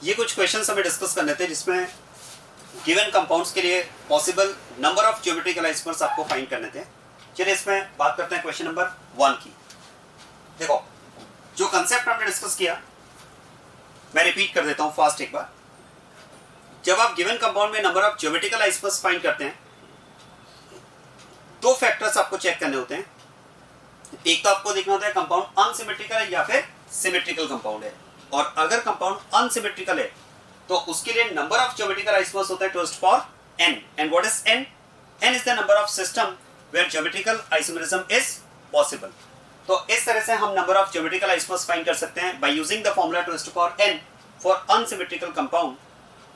ये कुछ क्वेश्चंस हमें डिस्कस करने थे जिसमें गिवन कंपाउंड्स के लिए possible number of geometrical isomers आपको फाइंड करने थे। चलिए इसमें बात करते हैं क्वेश्चन नंबर 1 की। देखो जो कंसेप्ट हमने डिस्कस किया मैं रिपीट कर देता हूं फास्ट एक बार। जब आप गिवन कंपाउंड में number of geometrical isomers find करते हैं दो फैक्टर्स आपको चेक करने होते हैं। एक तो आपको देखना होता है कंपाउंड अनसिमेट्रिकल है या फिर सिमेट्रिकल कंपाउंड है, और अगर कंपाउंड अनसिमेट्रिकल है तो उसके लिए नंबर ऑफ ज्योमेट्रिकल आइसोमर्स होता है to the power n। And what is n? n is the number of system where geometrical isomerism is possible. तो इस तरह से हम number of geometrical isomers find कर सकते हैं by using the formula to the power n for unsymmetrical compound.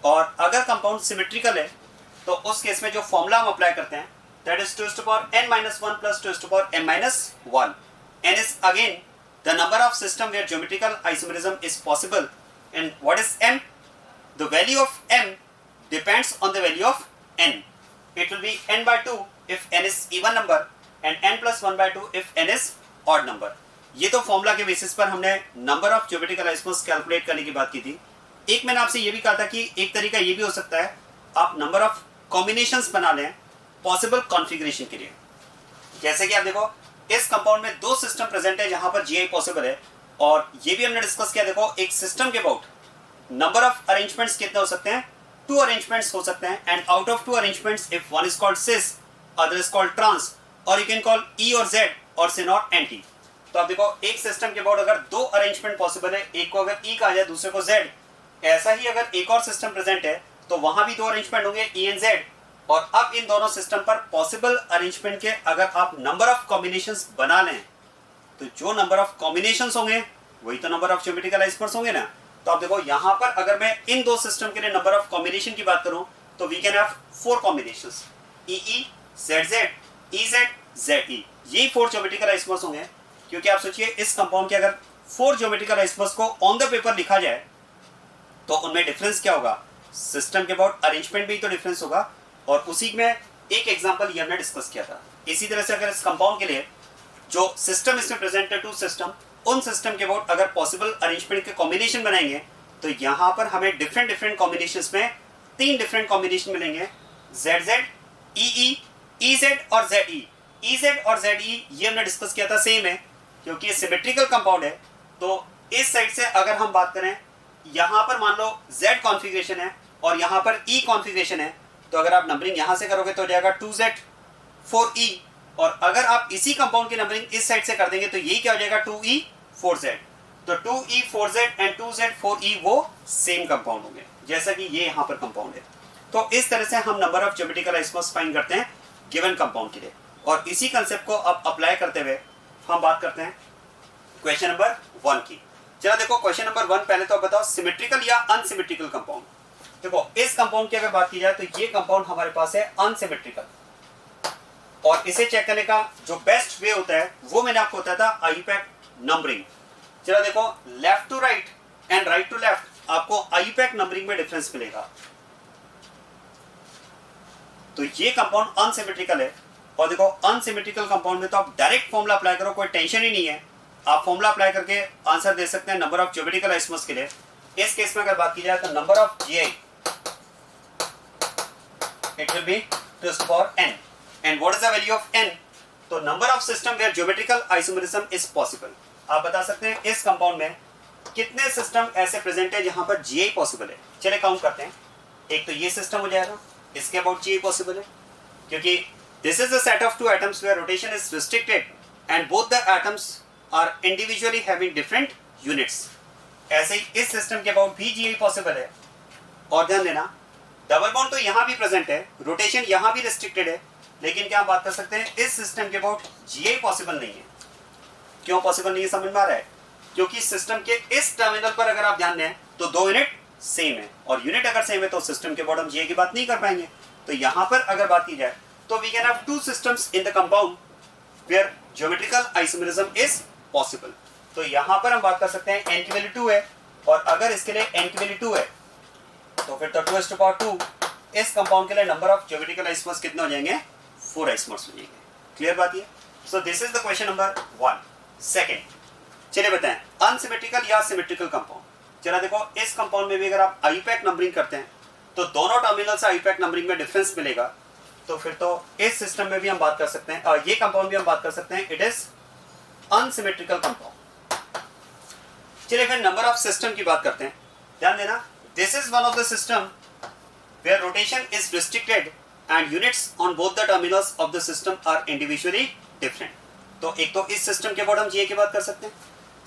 और अगर कंपाउंड सिमेट्रिकल है तो उस केस में जो फॉर्मूला हम अप्लाई करते हैं that is to the power n - 1 plus to the power n - 1। n is again the number of system where geometrical isomerism is possible. And what is m? The value of m depends on the value of n. It will be n by 2 if n is even number and n plus 1 by 2 if n is odd number. ये तो formula के basis पर हमने number of geometrical isomers calculate करने की बात की थी। एक मैंने आपसे ये भी कहा था कि एक तरीका ये भी हो सकता है आप नंबर ऑफ कॉम्बिनेशंस बना लें पॉसिबल कॉन्फ़िगरेशन के लिए। जैसे कि आप देखो इस कंपाउंड में दो सिस्टम प्रेजेंट है जहां पर जीआई पॉसिबल है, और ये भी हमने डिस्कस किया। देखो एक सिस्टम के अबाउट नंबर ऑफ अरेंजमेंट्स कितने हो सकते हैं? 2 अरेंजमेंट्स हो सकते हैं। And out of 2 arrangements if one is called cis other is called trans, और यू कैन कॉल ई और जेड और से नॉट एंटी। तो आप देखो एक सिस्टम के अबाउट अगर 2 अरेंजमेंट पॉसिबल है, एक को अगर ई कहा जाए दूसरे को जेड, ऐसा ही अगर एक और सिस्टम प्रेजेंट है तो वहां भी 2 अरेंजमेंट होंगे ई एंड जेड। और अब इन दोनों सिस्टम पर पॉसिबल अरेंजमेंट के अगर आप नंबर ऑफ कॉम्बिनेशंस बना लें तो जो नंबर ऑफ कॉम्बिनेशंस होंगे वही तो नंबर ऑफ ज्योमेट्रिकल आइसोमर्स होंगे ना। तो आप देखो यहां पर अगर मैं इन दो सिस्टम के लिए नंबर ऑफ कॉम्बिनेशन की बात करूं तो we can have 4 combinations E Z Z E Z Z E. यही 4 ज्योमेट्रिकल आइसोमर्स होंगे, क्योंकि आप सोचिए इस कंपाउंड के अगर 4 ज्योमेट्रिकल आइसोमर्स को ऑन द पेपर लिखा जाए तो उनमें डिफरेंस क्या होगा? सिस्टम के अबाउट अरेंजमेंट में ही तो डिफरेंस होगा। और उसी में एक एग्जांपल ये हमने डिस्कस किया था। इसी तरह से अगर इस कंपाउंड के लिए जो सिस्टम इसमें प्रेजेंट है 2 सिस्टम, उन सिस्टम के अबाउट अगर पॉसिबल अरेंजमेंट के कॉम्बिनेशन बनाएंगे तो यहाँ पर हमें डिफरेंट कॉम्बिनेशंस में 3 डिफरेंट कॉम्बिनेशन मिलेंगे। जेड जेड ई जेड और जेड ई जेड और जेड ई ये हमने डिस्कस किया था। सेम है क्योंकि ये सिमेट्रिकल कंपाउंड है। तो इस साइड से अगर हम बात करें यहाँ पर मान लो जेड कॉन्फ़िगरेशन है और यहाँ पर ई कॉन्फ़िगरेशन है, तो अगर आप नंबरिंग यहां से करोगे तो हो जाएगा 2z 4e। और अगर आप इसी कंपाउंड की नंबरिंग इस साइड से कर देंगे तो यही क्या हो जाएगा 2e 4z। तो 2e 4z and 2z 4e वो सेम कंपाउंड होंगे जैसा कि ये यहां पर कंपाउंड है। तो इस तरह से हम number of geometrical isomers find करते हैं गिवन कंपाउंड के लिए। और इसी कंसेप्ट को अब अप्लाई करते हुए हम बात करते हैं क्वेश्चन नंबर 1 की। चलो देखो क्वेश्चन नंबर 1 पहले तो बताओ सिमेट्रिकल या अनसिमेट्रिकल कंपाउंड। देखो इस कंपाउंड की अगर बात की जाए तो ये कंपाउंड हमारे पास है अनसिमेट्रिकल, और इसे चेक करने का जो बेस्ट वे होता है वो मैंने आपको बताया था आईयूपैक नंबरिंग। चलो देखो left to right and right to left आपको आईयूपैक नंबरिंग में डिफरेंस मिलेगा। तो ये कंपाउंड अनसिमेट्रिकल है, और देखो अनसिमेट्रिकल कंपाउंड में तो आप डायरेक्ट फॉर्मूला अप्लाई करो, कोई टेंशन ही नहीं है। आप फॉर्मूला अप्लाई करके आंसर दे सकते हैं नंबर ऑफ ज्योमेट्रिकल आइसोमर्स के लिए। इस केस में अगर बात की जाए तो number of GI it will be to the power n. And what is the value of n? तो number of system where geometrical isomerism is possible. आप बता सकते हैं इस कंपाउंड में कितने सिस्टम ऐसे प्रेजेंट है जहां पर जीआई पॉसिबल है। चलिए काउंट करते हैं। एक तो ये सिस्टम हो जाएगा, इसके अबाउट जीआई पॉसिबल है क्योंकि this is the set of 2 atoms where rotation is restricted and both the atoms are individually having different units. ऐसे ही इस सिस्टम के अबाउट भी जीआई पॉसिबल है। और ध्यान देना डबल बॉन्ड तो यहाँ भी प्रेजेंट है, रोटेशन यहाँ भी रिस्ट्रिक्टेड है, लेकिन क्या हम बात कर सकते हैं इस सिस्टम के अबाउट जीआई पॉसिबल नहीं है। क्यों पॉसिबल नहीं है समझ में आ रहा है? क्योंकि सिस्टम के इस टर्मिनल पर अगर आप ध्यान दें तो 2 यूनिट सेम है, और यूनिट अगर सेम है तो सिस्टम के अबाउट हम जीआई की बात नहीं कर पाएंगे। तो यहाँ पर अगर बात की जाए तो we can have 2 systems in the compound where geometrical isomerism is possible. तो यहाँ पर हम बात कर सकते हैं n की वैल्यू 2 है, और अगर इसके लिए n की वैल्यू 2 है तो फिर तो 2 इस कंपाउंड के लिए नंबर ऑफ ज्योमेट्रिकल आइसोमर्स कितने हो जाएंगे? 4 आइसोमर्स हो जाएंगे। क्लियर बात ये? सो this is the question number 1। Second, चलिए बताएं अनसिमेट्रिकल या सिमेट्रिकल कंपाउंड। जरा देखो इस कंपाउंड में भी अगर आप आईयूपैक नंबरिंग करते हैं तो दोनों टर्मिनल से आईयूपैक नंबरिंग में डिफरेंस मिलेगा। तो फिर तो इस सिस्टम में भी हम बात कर सकते हैं, और ये कंपाउंड भी हम बात कर सकते हैं, इट इज अनसिमेट्रिकल कंपाउंड। चलिए फिर नंबर ऑफ सिस्टम की बात करते हैं। ध्यान देना, this is one of the system where rotation is restricted and units on both the terminals of the system are individually different. तो एक तो इस सिस्टम के अबाउट हम जीए की बात कर सकते हैं।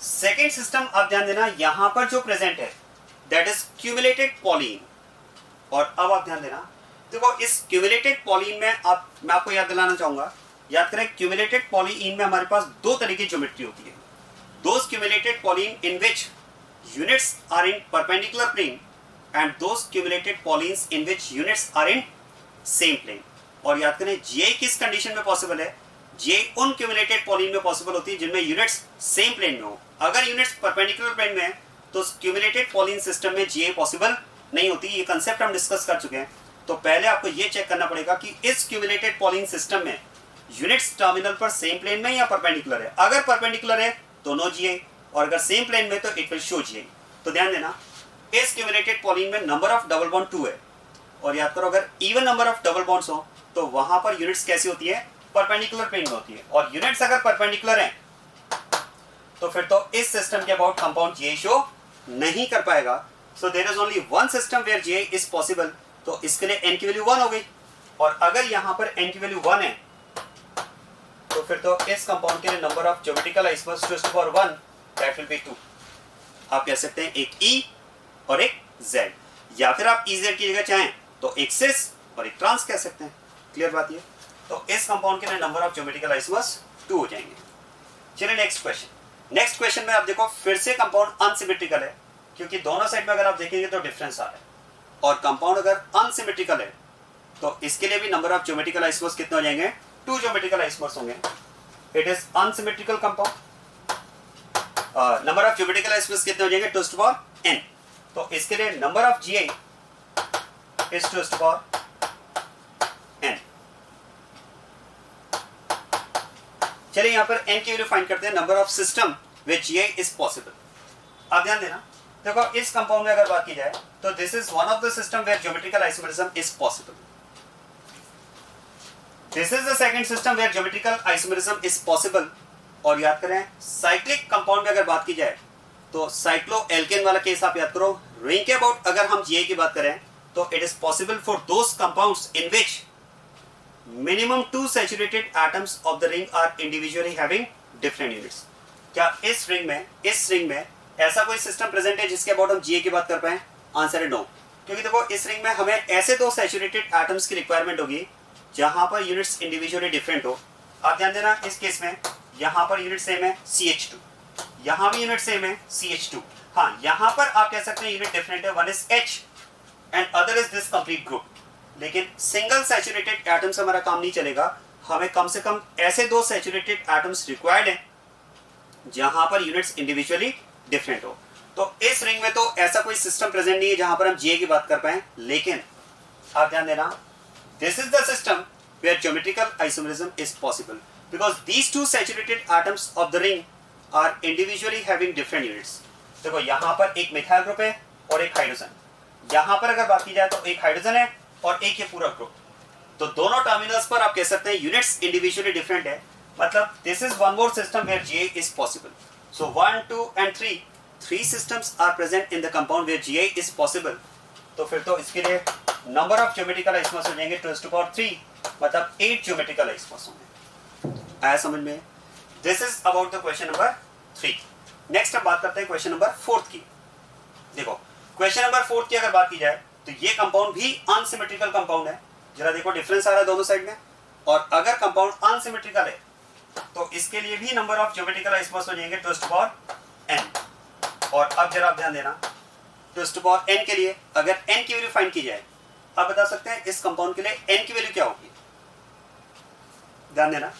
सेकेंड सिस्टम आप ध्यान देना, यहां पर जो प्रेजेंट है दैट इज क्यूमुलेटेड पॉलीन। और अब आप ध्यान देना, देखो इस क्यूमुलेटेड पॉलीन में मैं आपको याद दिलाना चाहूंगा, याद करें क्यूमुलेटेड पॉलीन में हमारे पास दो तरह की ज्योमेट्री होती है। Those cumulated polyene in which units are in perpendicular plane and those cumulated polyenes in which units are in same plane. और याद करें जीआई किस कंडीशन में पॉसिबल है, जीआई उन क्यूमुलेटेड पॉलीन में पॉसिबल होती है जिनमें यूनिट्स सेम प्लेन में हो। अगर यूनिट्स परपेंडिकुलर प्लेन में है तो क्यूमुलेटेड पॉलीन सिस्टम में जीआई पॉसिबल नहीं होती। ये कंसेप्ट हम डिस्कस कर चुके हैं। तो पहले आपको ये चेक करना पड़ेगा कि इस क्यूमुलेटेड पॉलीन सिस्टम में यूनिट्स टर्मिनल पर सेम प्लेन में या परपेंडिकुलर है। अगर परपेंडिकुलर है तो नो जीआई, और अगर सेम प्लेन में तो इट विल शो जीआई। तो ध्यान देना, इस क्यूमुलेटेड पॉलीन में नंबर ऑफ डबल बॉन्ड 2 है, और याद करो अगर even number of double bonds हो तो वहां पर यूनिट्स कैसी होती है, परपेंडिकुलर प्लेन में होती है। और यूनिट्स अगर परपेंडिकुलर हैं तो फिर तो इस सिस्टम के अबाउट कंपाउंड जीआई शो नहीं कर पाएगा। So there is only one system where GI is possible. तो इसके लिए n की वैल्यू 1 हो गई, और अगर यहां पर n की वैल्यू 1 है तो फिर तो इस कंपाउंड के लिए number of geometrical isomers to the power 1 that will be 2। आप कह सकते हैं एक E और एक Z, या फिर आप EZ की जगह चाहें तो एक सिस और एक ट्रांस कह सकते हैं। क्लियर बात ये। तो इस कंपाउंड के लिए नंबर ऑफ ज्योमेट्रिकल आइसोमर्स 2 हो जाएंगे। चलिए नेक्स्ट क्वेश्चन। नेक्स्ट क्वेश्चन में आप देखो फिर से कंपाउंड अनसिमेट्रिकल है, क्योंकि दोनों साइड में अगर आप देखेंगे तो डिफरेंस आ रहा है। और कंपाउंड अगर अनसिमेट्रिकल है तो इसके लिए भी नंबर ऑफ ज्योमेट्रिकल आइसोमर्स कितने हो जाएंगे, 2 ज्योमेट्रिकल आइसोमर्स होंगे। It is unsymmetrical compound. Number of geometrical isomers कितने हो जाएंगे, 2 to the power n। तो इसके लिए number of GI is 2 to the power n। चलिए यहां पर n की वैल्यू फाइंड करते हैं, number of system with GI is possible. आप ध्यान देना, देखो इस कंपाउंड में अगर बात की जाए तो this is one of the system where geometrical isomerism is possible. This is the second system where geometrical isomerism is possible. और याद करें साइक्लिक कंपाउंड में अगर बात की जाए तो साइक्लो एल्केन वाला केस आप याद करो। रिंग के अबाउट अगर हम जीआई की बात करें तो it is possible for those compounds in which minimum 2 saturated atoms of the ring are individually having different units. क्या इस रिंग में ऐसा कोई सिस्टम प्रेजेंट है जिसके अबाउट हम जीए की बात कर पाए? आंसर है नो, क्योंकि देखो इस रिंग में हमें ऐसे 2 सैचुरेटेड एटम्स की रिक्वायरमेंट होगी जहां पर यूनिट्स इंडिविजुअली डिफरेंट हो। आप ध्यान देना, इस केस में यहां पर यूनिट सेम है CH2, यहां भी यूनिट सेम है CH2। हाँ, यहां पर आप कह सकते हैं यूनिट डिफरेंट है, one is H and other is this complete group. लेकिन सिंगल सैचुरेटेड एटम से हमारा काम नहीं चलेगा, हमें कम से कम ऐसे 2 सैचुरेटेड एटम्स रिक्वायर्ड है जहां पर यूनिट्स इंडिविजुअली डिफरेंट हो। तो इस रिंग में तो ऐसा कोई सिस्टम प्रेजेंट नहीं है जहां पर हम जीए की बात कर पाए। लेकिन आप ध्यान देना, this is the system where geometrical isomerism is possible because these 2 saturated atoms of the ring are individually having different units. देखो यहां पर एक मिथाइल ग्रुप है और एक हाइड्रोजन। यहां पर अगर बात की जाए तो एक हाइड्रोजन है और एक ये पूरा ग्रुप। तो दोनों टर्मिनल्स पर आप कह सकते हैं यूनिट्स इंडिविजुअली डिफरेंट है। मतलब this is one more system where GI is possible. So 1, 2 and 3 systems are present in the compound where GI is possible। तो फिर तो इसके लिए नंबर ऑफ ज्योमेट्रिकल आइसोमर्स हो जाएंगे 2 to the power 3, मतलब 8 ज्योमेट्रिकल आइसोमर्स होंगे। आया समझ में? This is about the question number 3। Next हम बात करते हैं क्वेश्चन नंबर 4 की। देखो क्वेश्चन नंबर 4 की अगर बात की जाए तो ये कंपाउंड भी अनसिमेट्रिकल कंपाउंड है। जरा देखो डिफरेंस आ रहा है दोनों साइड में। और अगर कंपाउंड अनसिमेट्रिकल है तो इसके लिए भी नंबर ऑफ ज्योमेट्रिकल आइसोमर्स हो जाएंगे 2 to the power n। और अब जरा आप ध्यान देना, 2 to the power n के लिए अगर n की वैल्यू फाइंड की जाए, आप बता सकते हैं इस कंपाउंड के लिए n की वैल्यू क्या होगी? ध्यान देना,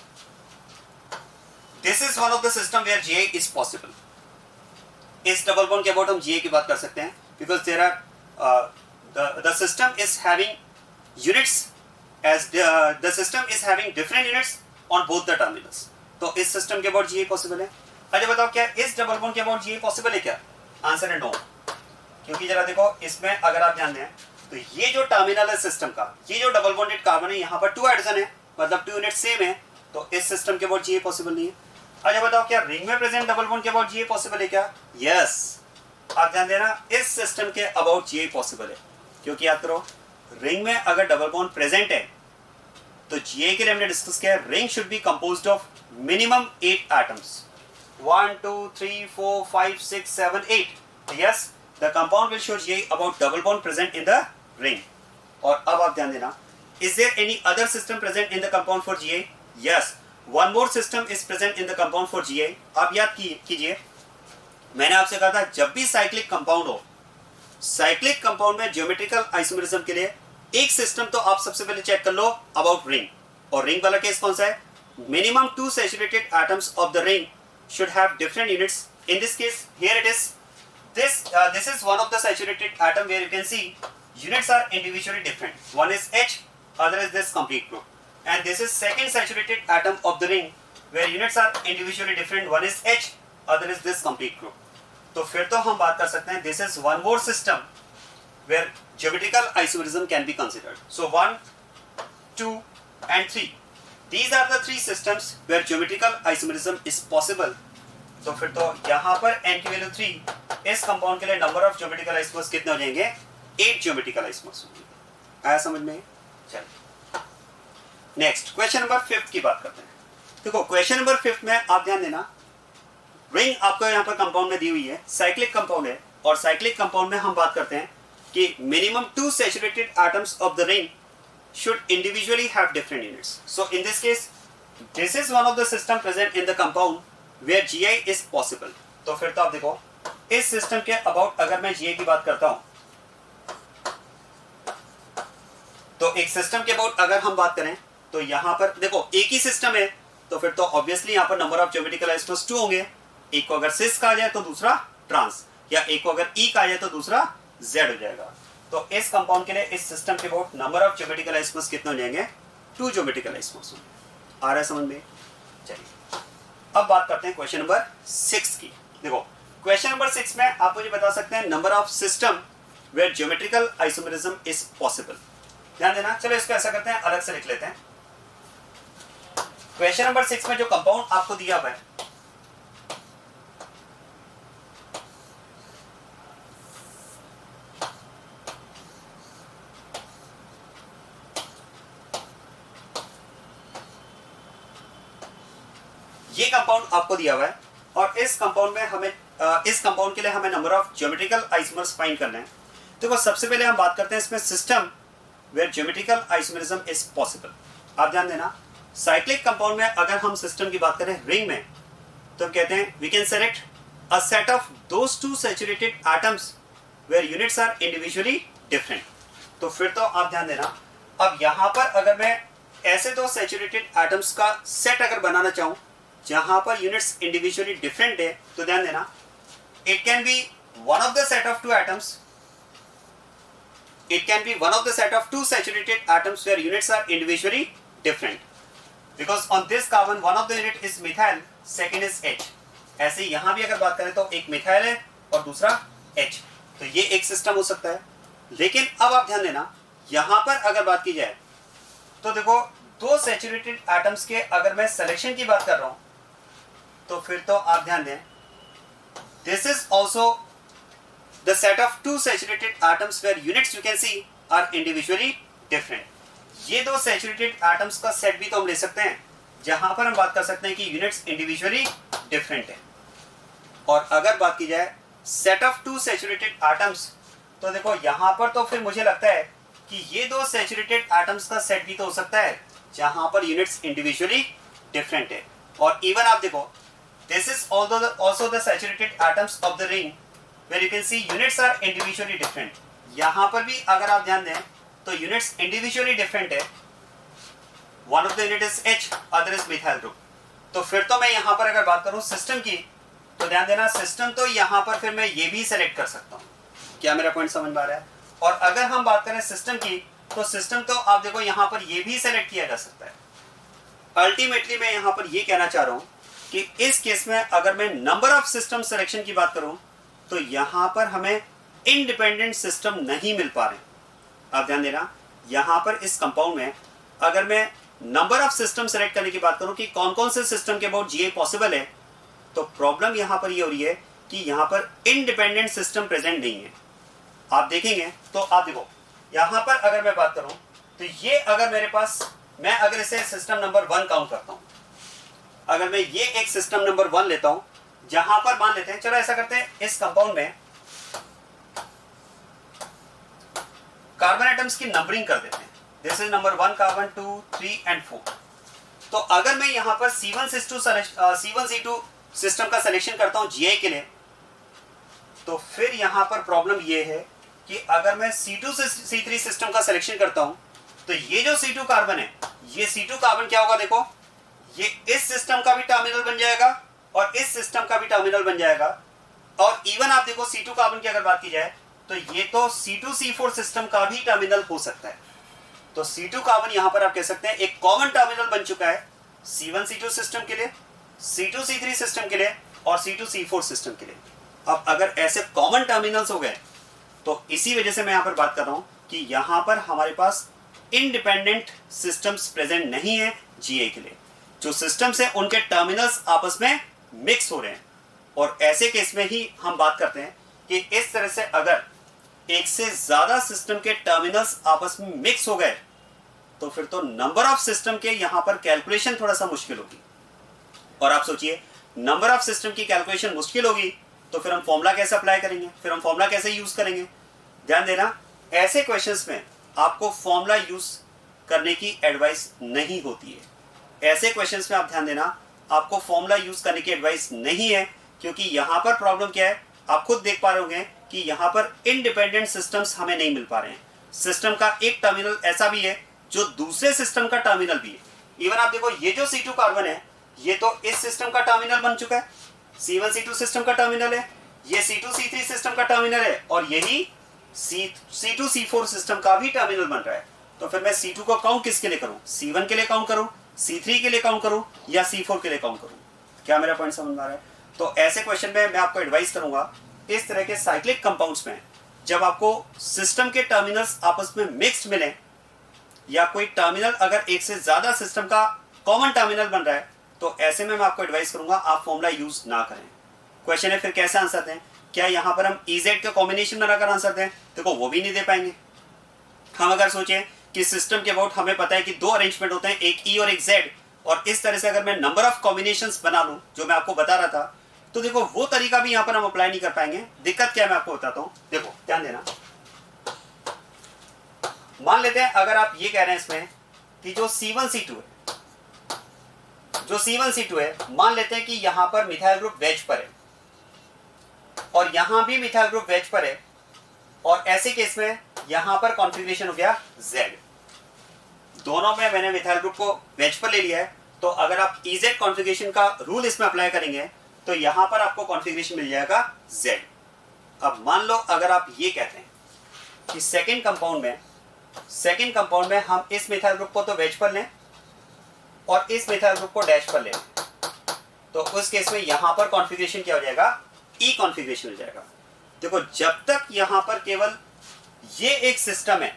this is one of the system where GI is possible. इस डबल बॉन्ड के अबाउट हम जीआई की बात कर सकते हैं because there are the system is having units as the system is having different units on both the terminals. तो इस सिस्टम के अबाउट जीआई पॉसिबल है। अच्छा बताओ क्या इस डबल बॉन्ड के अबाउट जीआई पॉसिबल है क्या? आंसर है नो। क्योंकि जरा देखो इसमें अगर आप ध्यान दें तो ये जो टर्मिनल है सिस्टम का, ये जो डबल बॉन्डेड कार्बन है, यहाँ पर 2 हाइड्रोजन है, मतलब 2 यूनिट सेम है, तो इस सिस्टम के अबाउट जीए पॉसिबल नहीं है। अच्छा बताओ क्या रिंग में प्रेजेंट डबल बॉन्ड के अबाउट जीए पॉसिबल है क्या? यस, आप ध्यान देना इस सिस्टम के अबाउट जीए पॉसिबल है, क्योंकि याद करो रिंग में अगर डबल बॉन्ड प्रेजेंट है तो जीए के लिए हमने डिस्कस किया ring should be composed of minimum 8 atoms, 1 2 3 4 5 6 7 8। Yes, the compound will show GA about double bond present in the ring. और अब आप ध्यान देना, is there any other system present in the compound for GA? Yes, one more system is present in the compound for GA. आप याद कीजिए मैंने आपसे कहा था जब भी साइक्लिक कंपाउंड हो, साइक्लिक कंपाउंड में ज्योमेट्रिकल आइसोमेरिज्म के लिए एक सिस्टम तो आप सबसे पहले चेक कर लो अबाउट रिंग। और रिंग वाला केस कौन सा है? Minimum 2 saturated atoms of the ring should have different units. In this case, here it is. This is one of the saturated atom where you can see units are individually different. One is H, other is this complete group. And this is second saturated atom of the ring where units are individually different. One is H, other is this complete group. तो फिर तो हम बात कर सकते हैं this is one more system where geometrical isomerism can be considered. So 1, 2 and 3. These are the 3 systems where geometrical isomerism is possible. तो फिर तो यहाँ पर n की वैल्यू 3, इस कंपाउंड के लिए नंबर ऑफ ज्योमेट्रिकल आइसोमर्स कितने हो जाएंगे? 8 ज्योमेट्रिकल आइसोमर्स होंगे। आया समझ में? चलिए नेक्स्ट क्वेश्चन नंबर 5 की बात करते हैं। देखो क्वेश्चन नंबर 5 में आप ध्यान देना, रिंग आपको यहाँ पर कंपाउंड में दी हुई है, साइक्लिक कंपाउंड है, और साइक्लिक कंपाउंड में हम बात करते हैं कि minimum 2 saturated atoms of the ring should individually have different units. So in this case, this is one of the system present in the compound where GI is possible. तो फिर तो आप देखो इस सिस्टम के अबाउट अगर मैं GI की बात करता हूं, तो एक सिस्टम के अबाउट अगर हम बात करें तो यहां पर देखो एक ही सिस्टम है, तो फिर तो ऑब्वियसली यहां पर नंबर ऑफ ज्योमेट्रिकल आइसोमर्स 2 होंगे। एक को अगर सिस कहा जाए तो दूसरा ट्रांस, या एक को अगर ई कहा जाए तो दूसरा जेड हो जाएगा। तो इस कंपाउंड के लिए इस सिस्टम के about number of geometrical isomers कितने हो जाएंगे? 2 ज्योमेट्रिकल आइसोमर्स होंगे। आ रहा है समझ में? चलिए अब बात करते हैं क्वेश्चन नंबर 6 की। देखो क्वेश्चन नंबर 6 में आप मुझे बता सकते हैं number of system where geometrical isomerism is possible. ध्यान देना, चलो इसको ऐसा करते हैं, अलग से लिख लेते हैं। क्वेश्चन नंबर 6 में जो कंपाउंड आपको दिया हुआ है, ये कंपाउंड आपको दिया हुआ है, और इस कंपाउंड में हमें इस कंपाउंड के लिए हमें number of geometrical isomers find करना है। देखो सबसे पहले हम बात करते हैं इसमें system where geometrical isomerism is possible. आप ध्यान देना, साइक्लिक कंपाउंड में अगर हम सिस्टम की बात करें रिंग में, तो हम कहते हैं we can select a set of those 2 saturated atoms where units are individually different. तो फिर तो आप ध्यान देना, अब यहाँ पर अगर मैं ऐसे 2 सैचुरेटेड एटम्स का सेट अगर बनाना चाहूँ जहां पर यूनिट्स इंडिविजुअली डिफरेंट है, तो ध्यान देना it can be one of the set of 2 atoms, it can be one of the set of 2 saturated atoms where units are individually different, because on this carbon one of the unit is methyl, second is H। ऐसे यहां भी अगर बात करें तो एक methyl है और दूसरा H, तो ये एक सिस्टम हो सकता है। लेकिन अब आप ध्यान देना, यहां पर अगर बात की जाए तो देखो 2 सैचुरेटेड एटम्स के अगर मैं सिलेक्शन की बात कर रहा हूं, तो फिर तो आप ध्यान दें this is also the set of 2 saturated atoms where units you can see are individually different। ये 2 saturated atoms का सेट भी तो हम ले सकते हैं जहां पर हम बात कर सकते हैं कि यूनिट्स इंडिविजुअली डिफरेंट है। और अगर बात की जाए सेट ऑफ 2 सैचुरेटेड एटम्स, तो देखो यहां पर तो फिर मुझे लगता है कि ये 2 सैचुरेटेड एटम्स का सेट भी तो हो सकता है जहां पर यूनिट्स इंडिविजुअली डिफरेंट है। और इवन आप देखो this is also the saturated atoms of the ring where you can see units are individually different। यहां पर भी अगर आप ध्यान दें तो यूनिट्स इंडिविजुअली डिफरेंट है, one of the unit is H, other is methyl group। तो फिर तो मैं यहां पर अगर बात करूं सिस्टम की, तो ध्यान देना सिस्टम तो यहां पर फिर मैं ये भी सेलेक्ट कर सकता हूं। क्या मेरा पॉइंट समझ में आ रहा है? और अगर हम बात करें सिस्टम की, तो सिस्टम तो आप देखो यहां पर ये भी सेलेक्ट किया जा सकता है। अल्टीमेटली मैं यहां पर ये कहना चाह रहा हूं कि इस केस में अगर मैं नंबर ऑफ सिस्टम सिलेक्शन की बात करूं, तो यहां पर हमें इंडिपेंडेंट सिस्टम नहीं मिल पा रहे। आप ध्यान देना, यहां पर इस कंपाउंड में अगर मैं नंबर ऑफ सिस्टम सेलेक्ट करने की बात करूं कि कौन कौन से सिस्टम के अबाउट जीए पॉसिबल है, तो प्रॉब्लम यहां पर ये हो रही है कि यहां पर इंडिपेंडेंट सिस्टम प्रेजेंट नहीं है। आप देखेंगे तो आप देखो यहां पर अगर मैं बात करूं तो ये अगर मेरे पास, मैं अगर इसे सिस्टम नंबर 1 काउंट करता हूं, अगर मैं ये एक सिस्टम नंबर 1 लेता हूं, जहां पर मान लेते हैं, चलो ऐसा करते हैं, इस कंपाउंड में कार्बन एटम्स की नंबरिंग कर देते हैं। This is number 1 carbon 2 3 and 4। तो अगर मैं यहां पर C1C2 सिस्टम का सिलेक्शन करता हूं जीआई के लिए, तो फिर यहां पर प्रॉब्लम ये है कि अगर मैं C2 से C3 सिस्टम का सिलेक्शन करता हूं, तो ये जो C2 कार्बन है, ये C2 कार्बन क्या होगा, देखो ये इस सिस्टम का भी टर्मिनल बन जाएगा और इस सिस्टम का भी टर्मिनल बन जाएगा। और इवन आप देखो C2 कार्बन की अगर बात की जाए तो ये तो C2C4 सिस्टम का भी टर्मिनल हो सकता है। तो C2 कार्बन यहां पर आप कह सकते हैं एक कॉमन टर्मिनल बन चुका है C1C2 सिस्टम के लिए, C2C3 सिस्टम के लिए और C2C4 सिस्टम के लिए। अब अगर ऐसे कॉमन टर्मिनल्स हो गए, तो इसी वजह से मैं यहां पर बात कर रहा हूं कि यहां पर हमारे पास इंडिपेंडेंट सिस्टम्स प्रेजेंट नहीं है जीए के लिए। जो सिस्टम्स है उनके टर्मिनल्स आपस में मिक्स हो रहे हैं, और ऐसे केस में ही हम बात करते हैं कि इस तरह से अगर एक से ज्यादा सिस्टम के टर्मिनल्स आपस में मिक्स हो गए, तो फिर तो नंबर ऑफ सिस्टम के यहां पर कैलकुलेशन थोड़ा सा मुश्किल होगी। और आप सोचिए, नंबर ऑफ सिस्टम की कैलकुलेशन मुश्किल होगी तो फिर हम फॉर्मूला कैसे अप्लाई करेंगे, फिर हम फॉर्मूला कैसे यूज करेंगे। ध्यान देना, ऐसे क्वेश्चंस में आपको फॉर्मूला यूज करने की एडवाइस नहीं होती है। ऐसे क्वेश्चंस में आप ध्यान देना, आपको फॉर्मूला यूज करने की एडवाइस नहीं है, क्योंकि यहां पर प्रॉब्लम क्या है, आप खुद देख पा रहे होंगे कि यहां पर इंडिपेंडेंट सिस्टम्स हमें नहीं मिल पा रहे हैं। सिस्टम का एक टर्मिनल ऐसा भी है जो दूसरे सिस्टम का टर्मिनल भी है। इवन आप देखो, ये जो C2 कार्बन है, ये तो इस सिस्टम का टर्मिनल बन चुका है, C1C2 सिस्टम का टर्मिनल है, ये C2C3 सिस्टम का टर्मिनल है, और यही C2C4 सिस्टम का भी टर्मिनल बन रहा है। तो फिर मैं C2 को काउंट किसके लिए करूं, C1 के लिए काउंट करूं, C3 के लिए काउंट करूं या C4 के लिए काउंट करूं। क्या मेरा पॉइंट समझ में आ रहा है? तो ऐसे क्वेश्चन में मैं आपको एडवाइस करूंगा, इस तरह के साइक्लिक कंपाउंड्स में जब आपको सिस्टम के टर्मिनल्स आपस में मिक्स्ड मिले, या कोई टर्मिनल अगर एक से ज्यादा सिस्टम का कॉमन टर्मिनल बन रहा है, तो ऐसे में मैं आपको एडवाइस करूंगा आप फॉर्मूला यूज ना करें। क्वेश्चन है फिर कैसे आंसर दें, क्या यहां पर हम EZ का कॉम्बिनेशन बनाकर आंसर दें? देखो वो भी नहीं दे पाएंगे। हम अगर सोचें कि सिस्टम के अबाउट हमें पता है कि 2 अरेंजमेंट होते हैं, एक E और एक Z, और इस तरह से अगर मैं नंबर ऑफ कॉम्बिनेशंस बना लूं जो मैं आपको बता रहा था, तो देखो वो तरीका भी यहां पर हम अप्लाई नहीं कर पाएंगे। दिक्कत क्या है मैं आपको बताता हूं, देखो ध्यान देना। मान लेते हैं अगर आप ये कह रहे हैं इसमें कि जो C1C2 है, मान लेते हैं कि यहां पर मिथाइल ग्रुप वेज पर है और यहां भी मिथाइल ग्रुप वेज पर है, और ऐसे केस में यहां पर कॉन्फ़िगरेशन हो गया Z। दोनों में मैंने मिथाइल ग्रुप को वेज पर ले लिया है, तो अगर आप EZ कॉन्फ़िगरेशन का रूल इसमें अप्लाई करेंगे तो यहां पर आपको कॉन्फ़िगरेशन मिल जाएगा Z। अब मान लो अगर आप ये कहते हैं कि सेकेंड कंपाउंड में हम इस मिथाइल ग्रुप को तो वेज पर लें और इस मिथाइल ग्रुप को डैश पर लें, तो उस केस में यहां पर कॉन्फ़िगरेशन क्या हो जाएगा, E कॉन्फ़िगरेशन हो जाएगा। देखो जब तक यहां पर केवल ये एक सिस्टम है